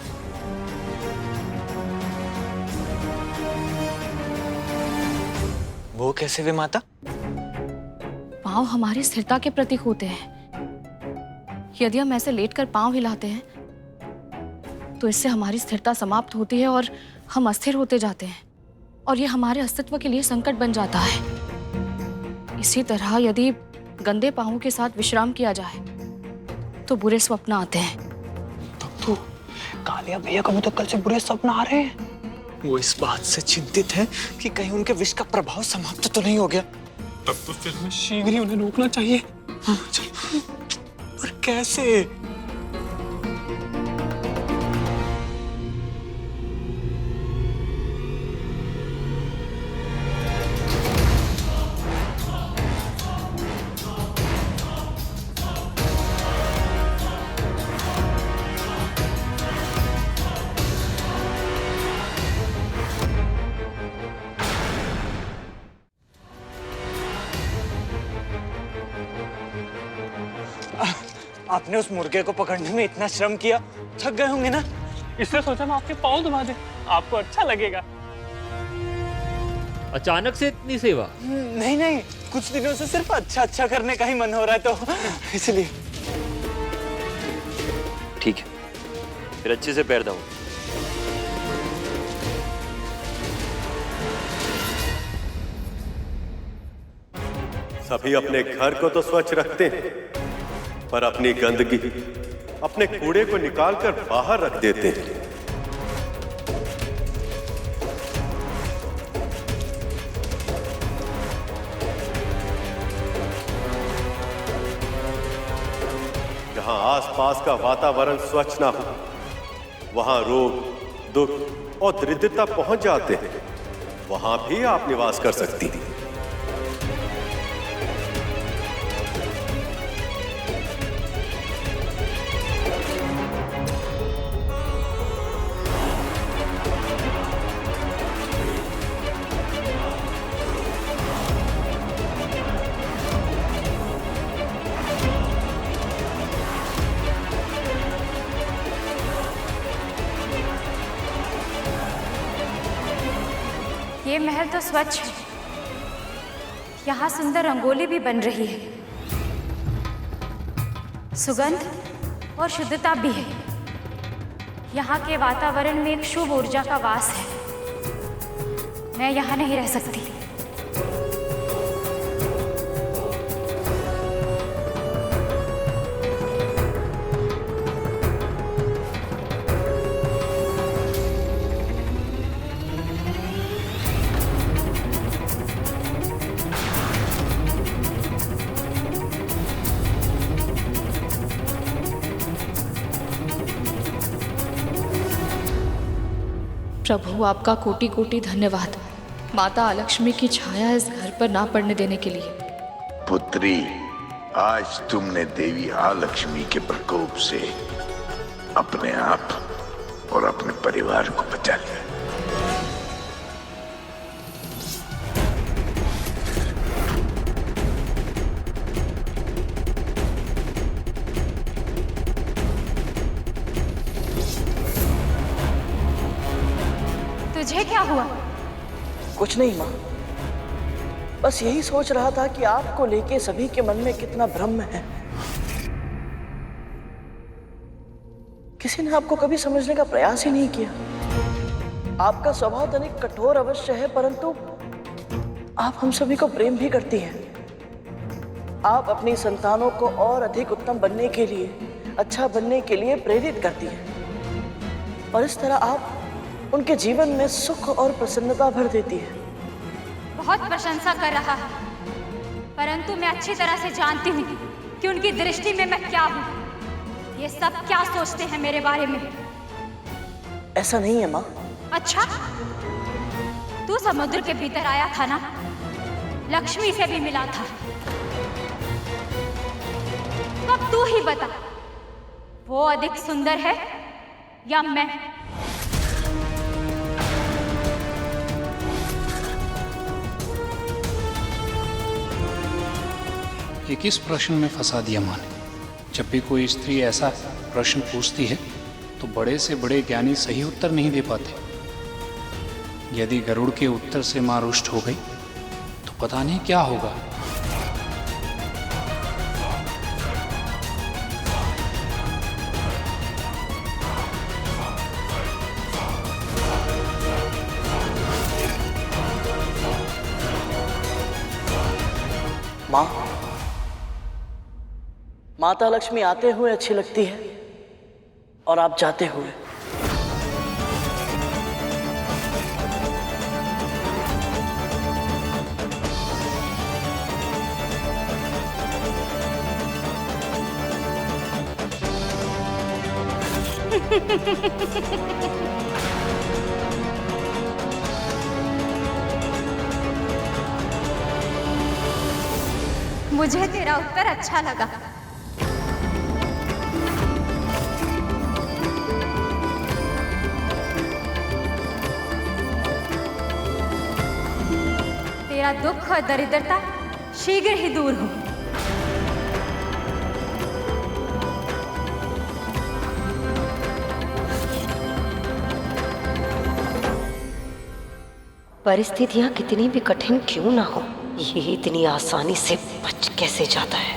वो कैसे वे माता? पांव हमारी स्थिरता के प्रतीक होते हैं। यदि हम ऐसे लेटकर पांव हिलाते हैं तो इससे हमारी स्थिरता समाप्त होती है और हम अस्थिर होते जाते हैं, और ये हमारे अस्तित्व के लिए संकट बन जाता है। इसी तरह यदि गंदे पांवों के साथ विश्राम किया जाए तो बुरे स्वप्न आते हैं। तो कालिया भैया को तो कल से बुरे स्वप्न आ रहे हैं। वो इस बात से चिंतित है कि कहीं उनके विष का प्रभाव समाप्त तो नहीं हो गया। तब तो फिर हमें शीघ्र ही उन्हें रोकना चाहिए। चलो, पर कैसे? आपने उस मुर्गे को पकड़ने में इतना श्रम किया, थक गए होंगे ना? इसलिए सोचा मैं आपके पाँव दबा दूं, आपको अच्छा लगेगा। अचानक से इतनी सेवा? नहीं नहीं, कुछ दिनों से सिर्फ अच्छा अच्छा करने का ही मन हो रहा है तो इसलिए। ठीक है, फिर अच्छे से पैर दबाओ। सभी अपने घर को तो स्वच्छ रखते हैं, पर अपनी गंदगी, अपने कूड़े को निकालकर बाहर रख देते हैं। जहां आसपास का वातावरण स्वच्छ ना हो, वहां रोग, दुख और दरिद्रता पहुंच जाते हैं। वहां भी आप निवास कर सकती हैं। ये महल तो स्वच्छ है, यहाँ सुंदर रंगोली भी बन रही है, सुगंध और शुद्धता भी है। यहाँ के वातावरण में एक शुभ ऊर्जा का वास है। मैं यहाँ नहीं रह सकती। प्रभु, आपका कोटि कोटि धन्यवाद माता लक्ष्मी की छाया इस घर पर ना पड़ने देने के लिए। पुत्री, आज तुमने देवी लक्ष्मी के प्रकोप से अपने आप और अपने परिवार को बचा लिया। तुझे क्या हुआ? कुछ नहीं माँ, बस यही सोच रहा था कि आपको लेके सभी के मन में कितना भ्रम है। किसी ने आपको कभी समझने का प्रयास ही नहीं किया। आपका स्वभाव तनिक कठोर अवश्य है, परंतु आप हम सभी को प्रेम भी करती हैं। आप अपनी संतानों को और अधिक उत्तम बनने के लिए, अच्छा बनने के लिए प्रेरित करती हैं, और इस तरह आप उनके जीवन में सुख और प्रसन्नता भर देती है। बहुत प्रशंसा कर रहा है, परंतु मैं अच्छी तरह से जानती हूँ कि उनकी दृष्टि में मैं क्या हूँ। ये सब क्या सोचते हैं मेरे बारे में? ऐसा नहीं है माँ। अच्छा, तू समुद्र के भीतर आया था ना, लक्ष्मी से भी मिला था। तो अब तू ही बता, वो अधिक सुंदर है या मैं? ये किस प्रश्न में फंसा दिया माँ ने? जब भी कोई स्त्री ऐसा प्रश्न पूछती है तो बड़े से बड़े ज्ञानी सही उत्तर नहीं दे पाते। यदि गरुड़ के उत्तर से माँ रुष्ट हो गई तो पता नहीं क्या होगा। माँ, माता लक्ष्मी आते हुए अच्छी लगती है और आप जाते हुए। मुझे तेरा उत्तर अच्छा लगा। तेरा दुख और दरिद्रता शीघ्र ही दूर हो। परिस्थितियां कितनी भी कठिन क्यों ना हो, ये इतनी आसानी से बच कैसे जाता है।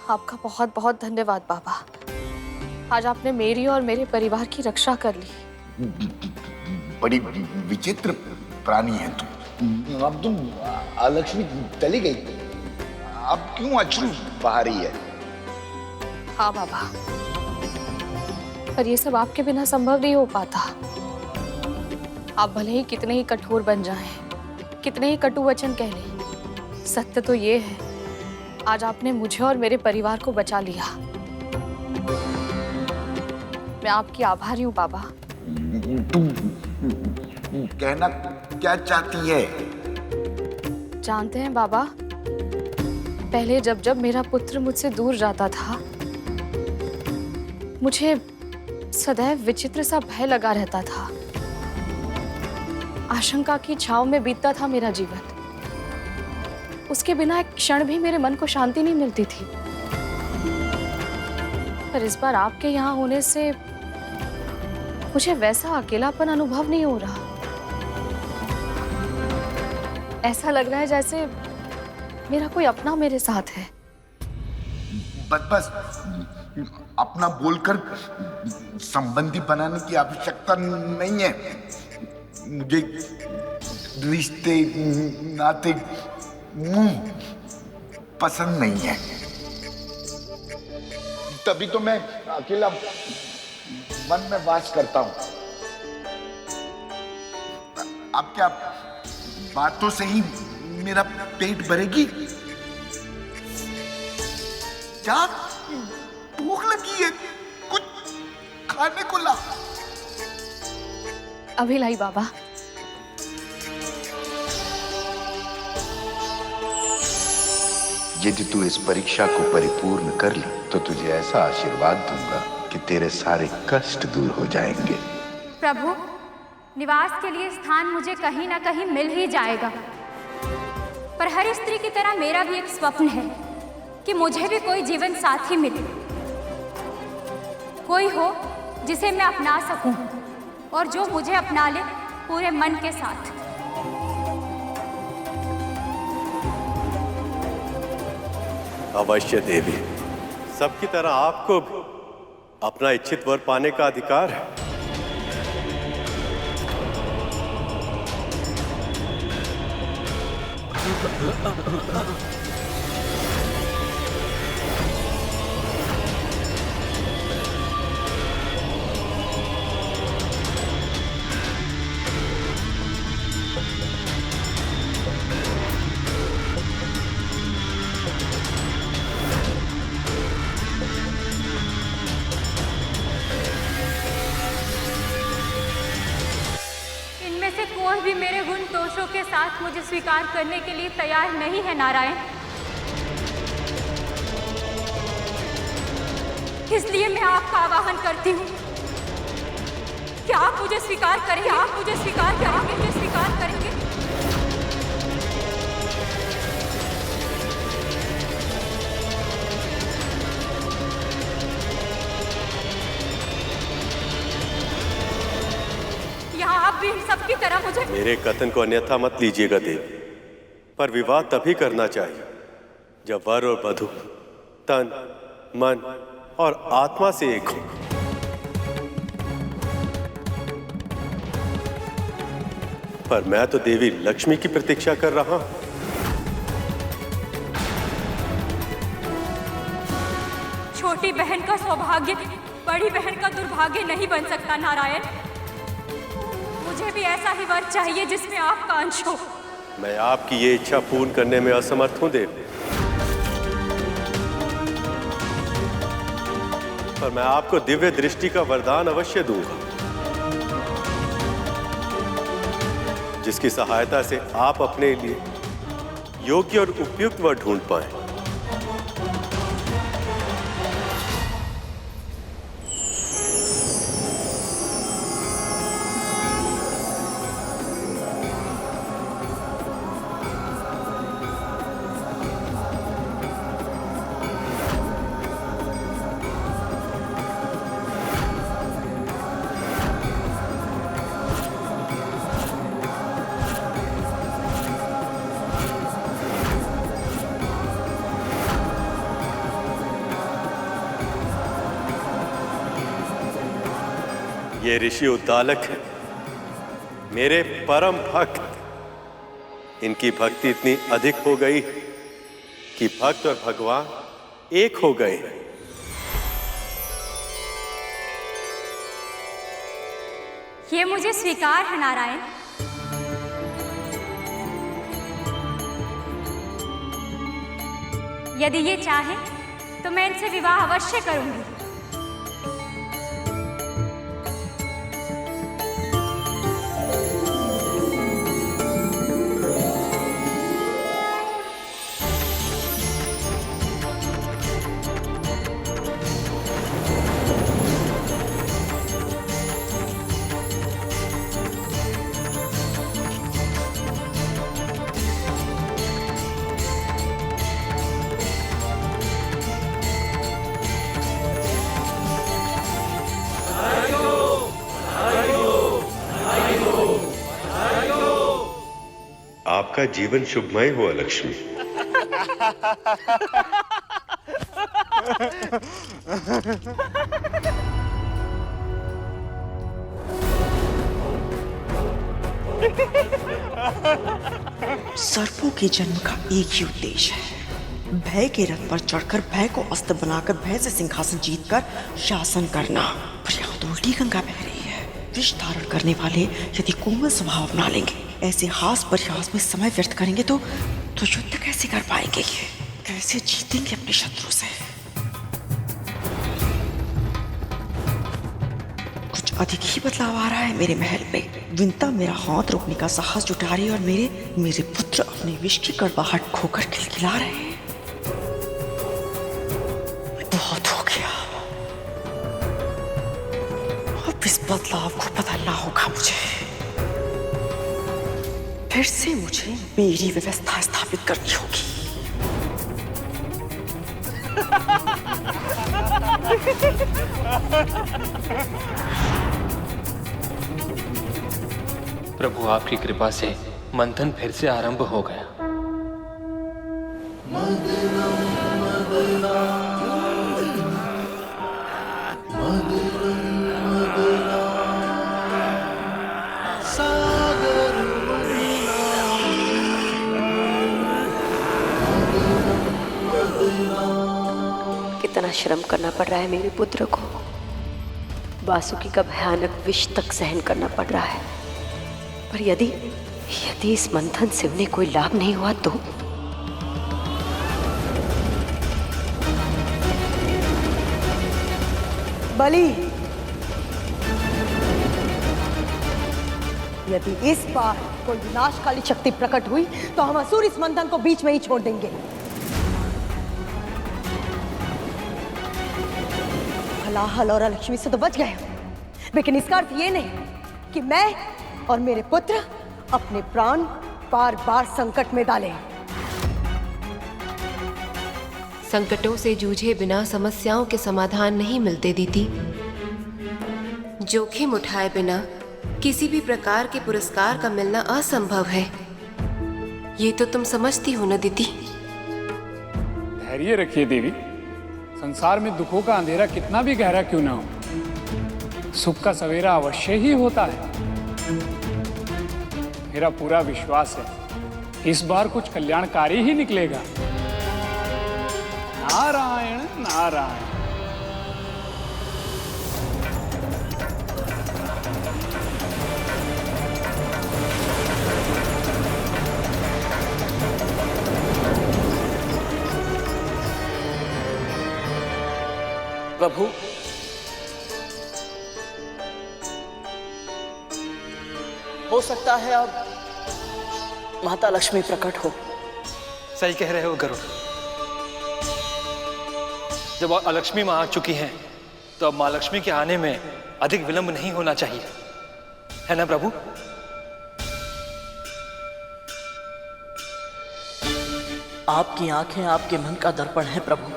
आपका बहुत बहुत धन्यवाद बाबा। आज आपने मेरी और मेरे परिवार की रक्षा कर ली। बड़ी विचित्र प्राणी है तुम। अब तुम लक्ष्मी चली गई, अब क्यों अश्रु बहा रही है? हाँ बाबा, पर ये सब आपके बिना संभव नहीं हो पाता। आप भले ही कितने ही कठोर बन जाएं, कितने ही कटु वचन कह लें, सत्य तो ये है आज आपने मुझे और मेरे परिवार को बचा लिया। मैं आपकी आभारी हूँ बाबा। तुम कहना क्या चाहती है? जानते हैं बाबा, पहले जब जब मेरा पुत्र मुझसे दूर जाता था, मुझे सदैव विचित्र सा भय लगा रहता था। आशंका की छांव में बीतता था मेरा जीवन। उसके बिना एक क्षण भी मेरे मन को शांति नहीं मिलती थी। पर इस बार आपके यहाँ होने से मुझे वैसा अकेलापन अनुभव नहीं हो रहा। ऐसा लग रहा है जैसे मेरा कोई अपना मेरे साथ है। बस अपना बोलकर संबंधी बनाने की आवश्यकता नहीं है। मुझे रिश्ते नाते पसंद नहीं है, तभी तो मैं अकेला मन में वास करता हूं। अब क्या बातों से ही मेरा पेट भरेगी? क्या भूख लगी है? कुछ खाने को ला। अभी लाई बाबा। यदि तू इस परीक्षा को परिपूर्ण कर ली तो तुझे ऐसा आशीर्वाद दूंगा कि तेरे सारे कष्ट दूर हो जाएंगे। प्रभु, निवास के लिए स्थान मुझे कहीं ना कहीं मिल ही जाएगा, पर हर स्त्री की तरह मेरा भी एक स्वप्न है कि मुझे भी कोई जीवन साथी मिले, कोई हो जिसे मैं अपना सकूं और जो मुझे अपना ले पूरे मन के साथ। अवश्य देवी, सबकी तरह आपको भी अपना इच्छित वर पाने का अधिकार है। इनमें से कोई भी मेरे गुण दोषों के साथ मुझे स्वीकार करने के लिए तैयार नहीं है नारायण। इसलिए मैं आपका आवाहन करती हूँ कि आप मुझे स्वीकार करेंगे, आप मुझे स्वीकार करेंगे, मुझे स्वीकार करेंगे। यहाँ आप भी इन सबकी तरह मुझे। मेरे कथन को अन्यथा मत लीजिएगा देवी, पर विवाह तभी करना चाहिए जब वर और वधू तन, मन और आत्मा से एक हो। पर मैं तो देवी लक्ष्मी की प्रतीक्षा कर रहा हूं। छोटी बहन का सौभाग्य बड़ी बहन का दुर्भाग्य नहीं बन सकता नारायण। मुझे भी ऐसा ही वर चाहिए जिसमें आपका अंश हो। मैं आपकी ये इच्छा पूर्ण करने में असमर्थ हूं देवी, पर मैं आपको दिव्य दृष्टि का वरदान अवश्य दूंगा, जिसकी सहायता से आप अपने लिए योग्य और उपयुक्त वर ढूंढ पाएं। ये ऋषि उद्दालक हैं, मेरे परम भक्त। इनकी भक्ति इतनी अधिक हो गई कि भक्त और भगवान एक हो गए। ये मुझे स्वीकार है नारायण। यदि ये चाहे तो मैं इनसे विवाह अवश्य करूंगी। आपका जीवन शुभमय हो लक्ष्मी। सर्पों के जन्म का एक ही उद्देश्य है, भय के रथ पर चढ़कर भय को अस्त्र बनाकर भय से सिंहासन जीतकर शासन करना। पर यहाँ तो उल्टी गंगा बह रही है। विष धारण करने वाले यदि कोमल स्वभाव अपना लेंगे, ऐसे हास परिहास में समय व्यर्थ करेंगे तो युद्ध कैसे कर पाएंगे? ये कैसे जीतेंगे अपने शत्रु से? कुछ अधिक ही बदलाव आ रहा है मेरे महल में। विंता मेरा हाथ रोकने का साहस जुटा रही है और मेरे पुत्र अपने विष की कड़वाहट खोकर खिलखिला रहे हैं। बहुत हो गया, अब इस बदलाव को बदलना होगा मुझे। फिर से मुझे मेरी व्यवस्था स्थापित करनी होगी। प्रभु आपकी कृपा से मंथन फिर से आरंभ हो गया। कितना श्रम करना पड़ रहा है मेरे पुत्र को। वासुकी का भयानक विष तक सहन करना पड़ रहा है। पर यदि इस मंथन से उन्हें कोई लाभ नहीं हुआ तो? बलि, यदि इस बार कोई विनाशकाली शक्ति प्रकट हुई तो हम असुर इस मंथन को बीच में ही छोड़ देंगे। हलाहल और लक्ष्मी से तो बच गए, लेकिन इसका अर्थ ये नहीं कि मैं और मेरे पुत्र अपने प्राण बार बार संकट में डालें। संकटों से जूझे बिना समस्याओं के समाधान नहीं मिलते दीदी। जोखिम उठाए बिना किसी भी प्रकार के पुरस्कार का मिलना असंभव है। ये तो तुम समझती हो ना दीदी। धैर्य रखिए देवी। संसार में दुखों का अंधेरा कितना भी गहरा क्यों ना हो, सुख का सवेरा अवश्य ही होता है। मेरा पूरा विश्वास है इस बार कुछ कल्याणकारी ही निकलेगा। नारायण नारायण। प्रभु, हो सकता है अब माता लक्ष्मी प्रकट हो। सही कह रहे हो गरुड़। जब अलक्ष्मी मां आ चुकी हैं, तो अब मां लक्ष्मी के आने में अधिक विलंब नहीं होना चाहिए, है ना प्रभु? आपकी आंखें आपके मन का दर्पण है प्रभु।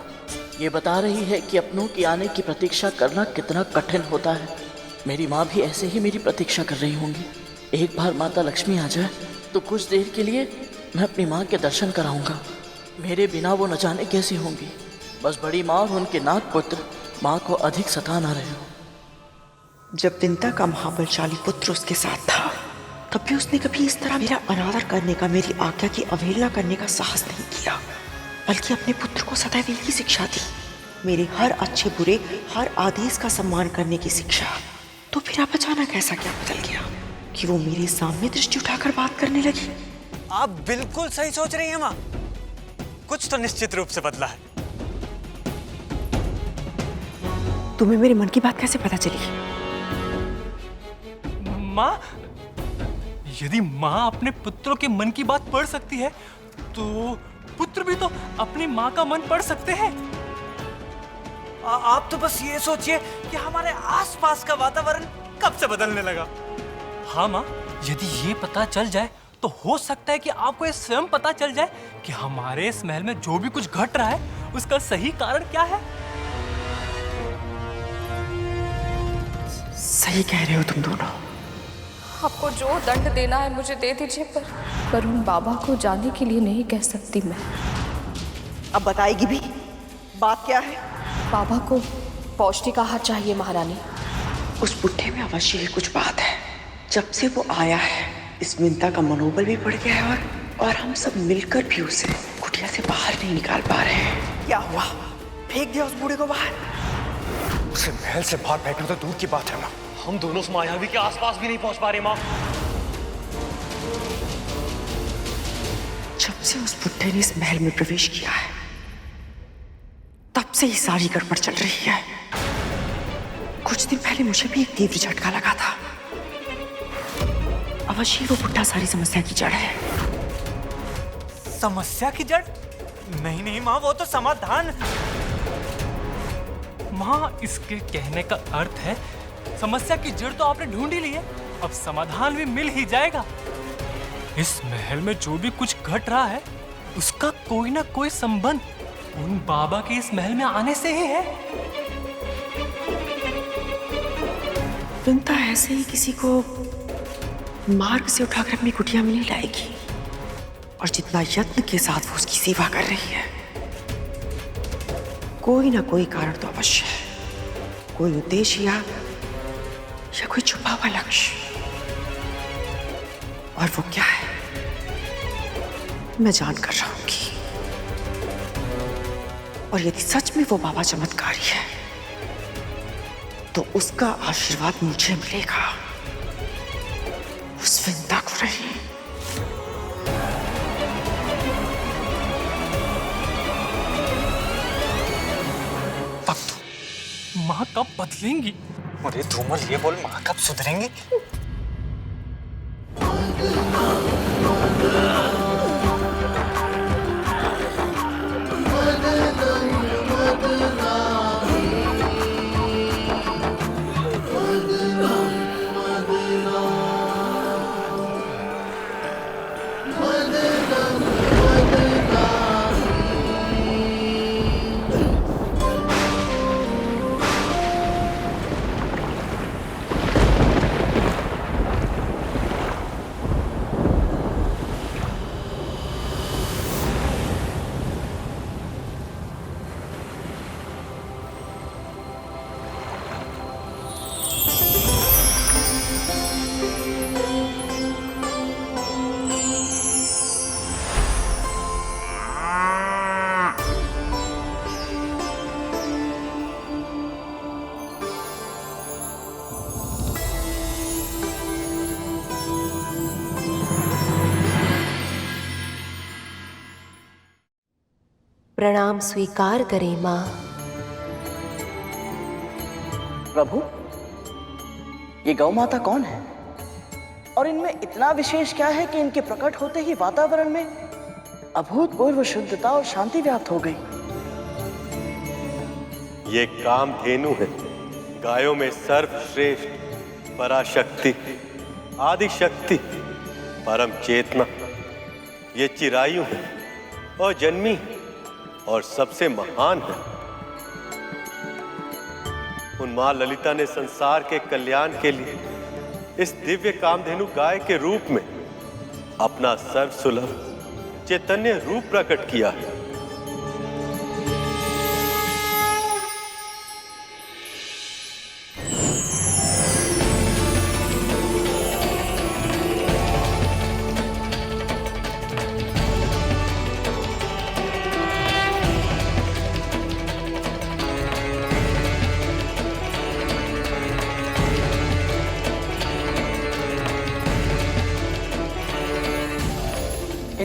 ये बता रही है कि अपनों के आने की प्रतीक्षा करना कितना कठिन होता है। मेरी माँ भी ऐसे ही मेरी प्रतीक्षा कर रही होंगी। एक बार माता लक्ष्मी आ जाए तो कुछ देर के लिए मैं अपनी माँ के दर्शन कराऊंगा। मेरे बिना वो न जाने कैसी होंगी। बस बड़ी माँ और उनके नाग पुत्र माँ को अधिक सता ना रहे हो। जब विंता का महाबलशाली पुत्र उसके साथ था तब भी उसने कभी इस तरह मेरा अनादर करने का, मेरी आज्ञा की अवहेलना करने का साहस नहीं किया, बल्कि अपने पुत्र को सदैव एक ही शिक्षा दी, मेरे हर अच्छे बुरे, हर आदेश का सम्मान करने की शिक्षा। तो फिर अब अचानक ऐसा क्या बदल गया कि वो मेरे सामने दृष्टि उठाकर बात करने लगी? आप बिल्कुल सही सोच रही हैं माँ। कुछ तो निश्चित रूप से बदला है। तुम्हें मेरे मन की बात कैसे पता चली? माँ, यदि माँ अपने पुत्रों के मन की बात पढ़ सकती है तो पुत्र भी तो अपनी माँ का मन पढ़ सकते हैं। आप तो बस ये सोचिए कि हमारे आसपास का वातावरण कब से बदलने लगा। हाँ माँ, यदि ये पता चल जाए तो हो सकता है कि आपको ये स्वयं पता चल जाए कि हमारे इस महल में जो भी कुछ घट रहा है उसका सही कारण क्या है। सही कह रहे हो तुम दोनों। आपको जो दंड देना है मुझे दे दीजिए, पर उन बाबा को जाने के लिए नहीं कह सकती मैं। अब बताएगी भी? बात क्या है? बाबा को पौष्टिक आहार चाहिए महारानी। उस बुढ़े में अवश्य ही कुछ बात है। जब से वो आया है इस विंता का मनोबल भी बढ़ गया है और हम सब मिलकर भी उसे कुटिया से बाहर नहीं निकाल पा रहे हैं। क्या हुआ? फेंक दिया उस बूढ़े को बाहर? उसे महल से बाहर फेंकना तो दूर की बात है माँ, हम दोनों उस मायावी के आसपास भी नहीं पहुंच पा रहे माँ। जब से उस बुढ़े ने इस महल में प्रवेश किया है तब से ही सारी गड़बड़ चल रही है। कुछ दिन पहले मुझे भी एक तीव्र झटका लगा था। अवश्य वो बुढ़ा सारी समस्या की जड़ है। समस्या की जड़? नहीं नहीं माँ, वो तो समाधान। माँ, इसके कहने का अर्थ है समस्या की जड़ तो आपने ढूंढ ही ली है, अब समाधान भी मिल ही जाएगा। इस महल में जो भी कुछ घट रहा है उसका कोई ना कोई संबंध उन बाबा के इस महल में आने से ही है। विंता ऐसे ही किसी को मार्ग से उठाकर अपनी कुटिया में नहीं लाएगी, और जितना यत्न के साथ वो उसकी सेवा कर रही है, कोई ना कोई कारण तो अवश्य है, कोई उद्देश्य या कोई छुपा हुआ लक्ष्य। और वो क्या है मैं जान कर रहूंगी। और यदि सच में वो बाबा चमत्कारी है तो उसका आशीर्वाद मुझे मिलेगा, उस विंता को नहीं। तब तो माँ कब बदलेंगी? अरे धूमल, ये बोल माँ कब सुधरेंगी? प्रणाम स्वीकार करें माँ। प्रभु, ये गौ माता कौन है और इनमें इतना विशेष क्या है कि इनके प्रकट होते ही वातावरण में अभूतपूर्व शुद्धता और शांति व्याप्त हो गई। ये कामधेनु है, गायों में सर्वश्रेष्ठ, पराशक्ति, आदि शक्ति, परम चेतना। ये चिरायु है और जन्मी और सबसे महान है। उन मां ललिता ने संसार के कल्याण के लिए इस दिव्य कामधेनु गाय के रूप में अपना सर्वसुलभ चैतन्य रूप प्रकट किया है।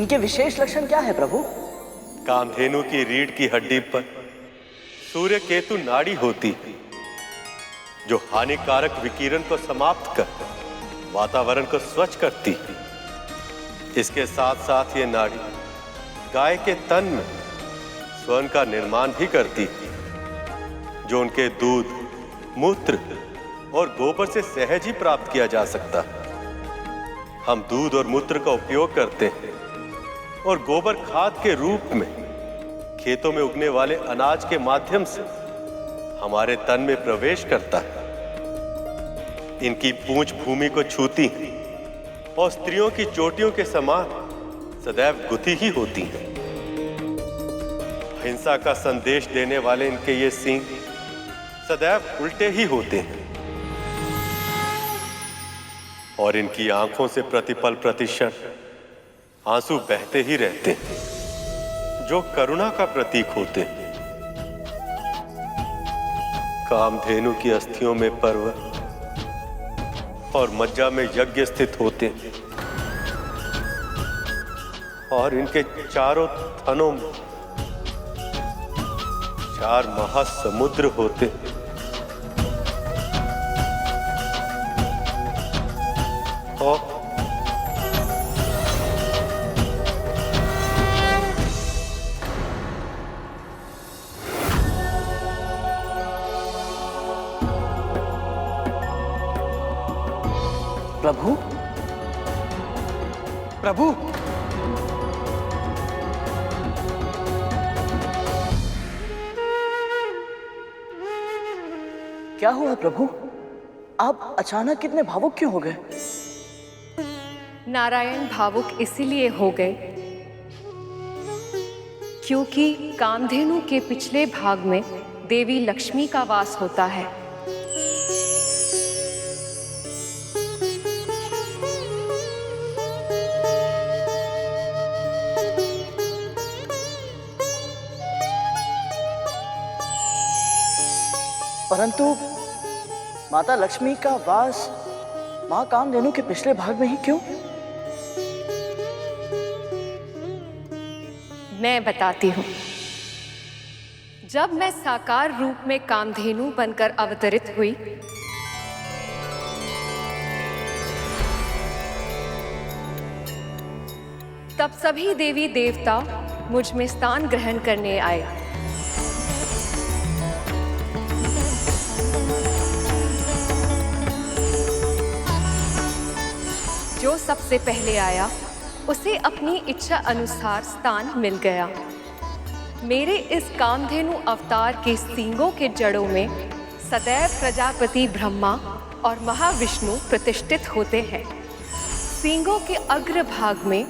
इनके विशेष लक्षण क्या है प्रभु? कामधेनु की रीढ़ की हड्डी पर सूर्य केतु नाड़ी होती है, जो हानिकारक विकिरण को समाप्त कर वातावरण को स्वच्छ करती है। इसके साथ साथ ये नाड़ी गाय के तन में स्वर्ण का निर्माण भी करती है, जो उनके दूध, मूत्र और गोबर से सहज ही प्राप्त किया जा सकता है। हम दूध और मूत्र का उपयोग करते हैं और गोबर खाद के रूप में खेतों में उगने वाले अनाज के माध्यम से हमारे तन में प्रवेश करता है। इनकी पूंछ भूमि को छूती है और स्त्रियों की चोटियों के समान सदैव गुथी ही होती हैं। हिंसा का संदेश देने वाले इनके ये सींग सदैव उल्टे ही होते हैं और इनकी आंखों से प्रतिपल प्रतिक्षण आंसू बहते ही रहते हैं, जो करुणा का प्रतीक होते हैं। कामधेनु की अस्थियों में पर्वत और मज्जा में यज्ञ स्थित होते हैं और इनके चारों थनों में 4 महासमुद्र होते हैं। और प्रभु, प्रभु, क्या हुआ प्रभु? आप अचानक कितने भावुक क्यों हो गए? नारायण भावुक इसीलिए हो गए क्योंकि कामधेनु के पिछले भाग में देवी लक्ष्मी का वास होता है। परंतु माता लक्ष्मी का वास मां कामधेनु के पिछले भाग में ही क्यों? मैं बताती हूँ। जब मैं साकार रूप में कामधेनु बनकर अवतरित हुई, तब सभी देवी देवता मुझ में स्थान ग्रहण करने आए। जो सबसे पहले आया उसे अपनी इच्छा अनुसार स्थान मिल गया। मेरे इस कामधेनु अवतार के सींगों के जड़ों में सदैव प्रजापति ब्रह्मा और महाविष्णु प्रतिष्ठित होते हैं। सींगों के अग्र भाग में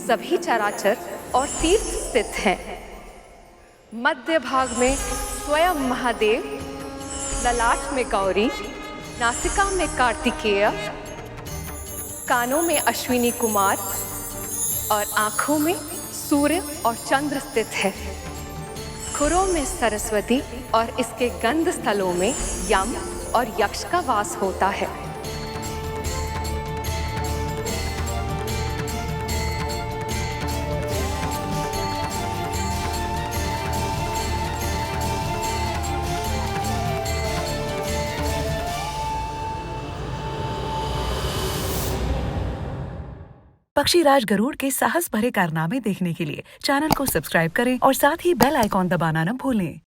सभी चराचर और तीर्थ स्थित हैं। मध्य भाग में स्वयं महादेव, ललाट में गौरी, नासिका में कार्तिकेय, कानों में अश्विनी कुमार और आंखों में सूर्य और चंद्र स्थित है। खुरों में सरस्वती और इसके गंध स्थलों में यम और यक्ष का वास होता है। पक्षीराज गरुड़ के साहस भरे कारनामे देखने के लिए चैनल को सब्सक्राइब करें और साथ ही बेल आइकॉन दबाना न भूलें।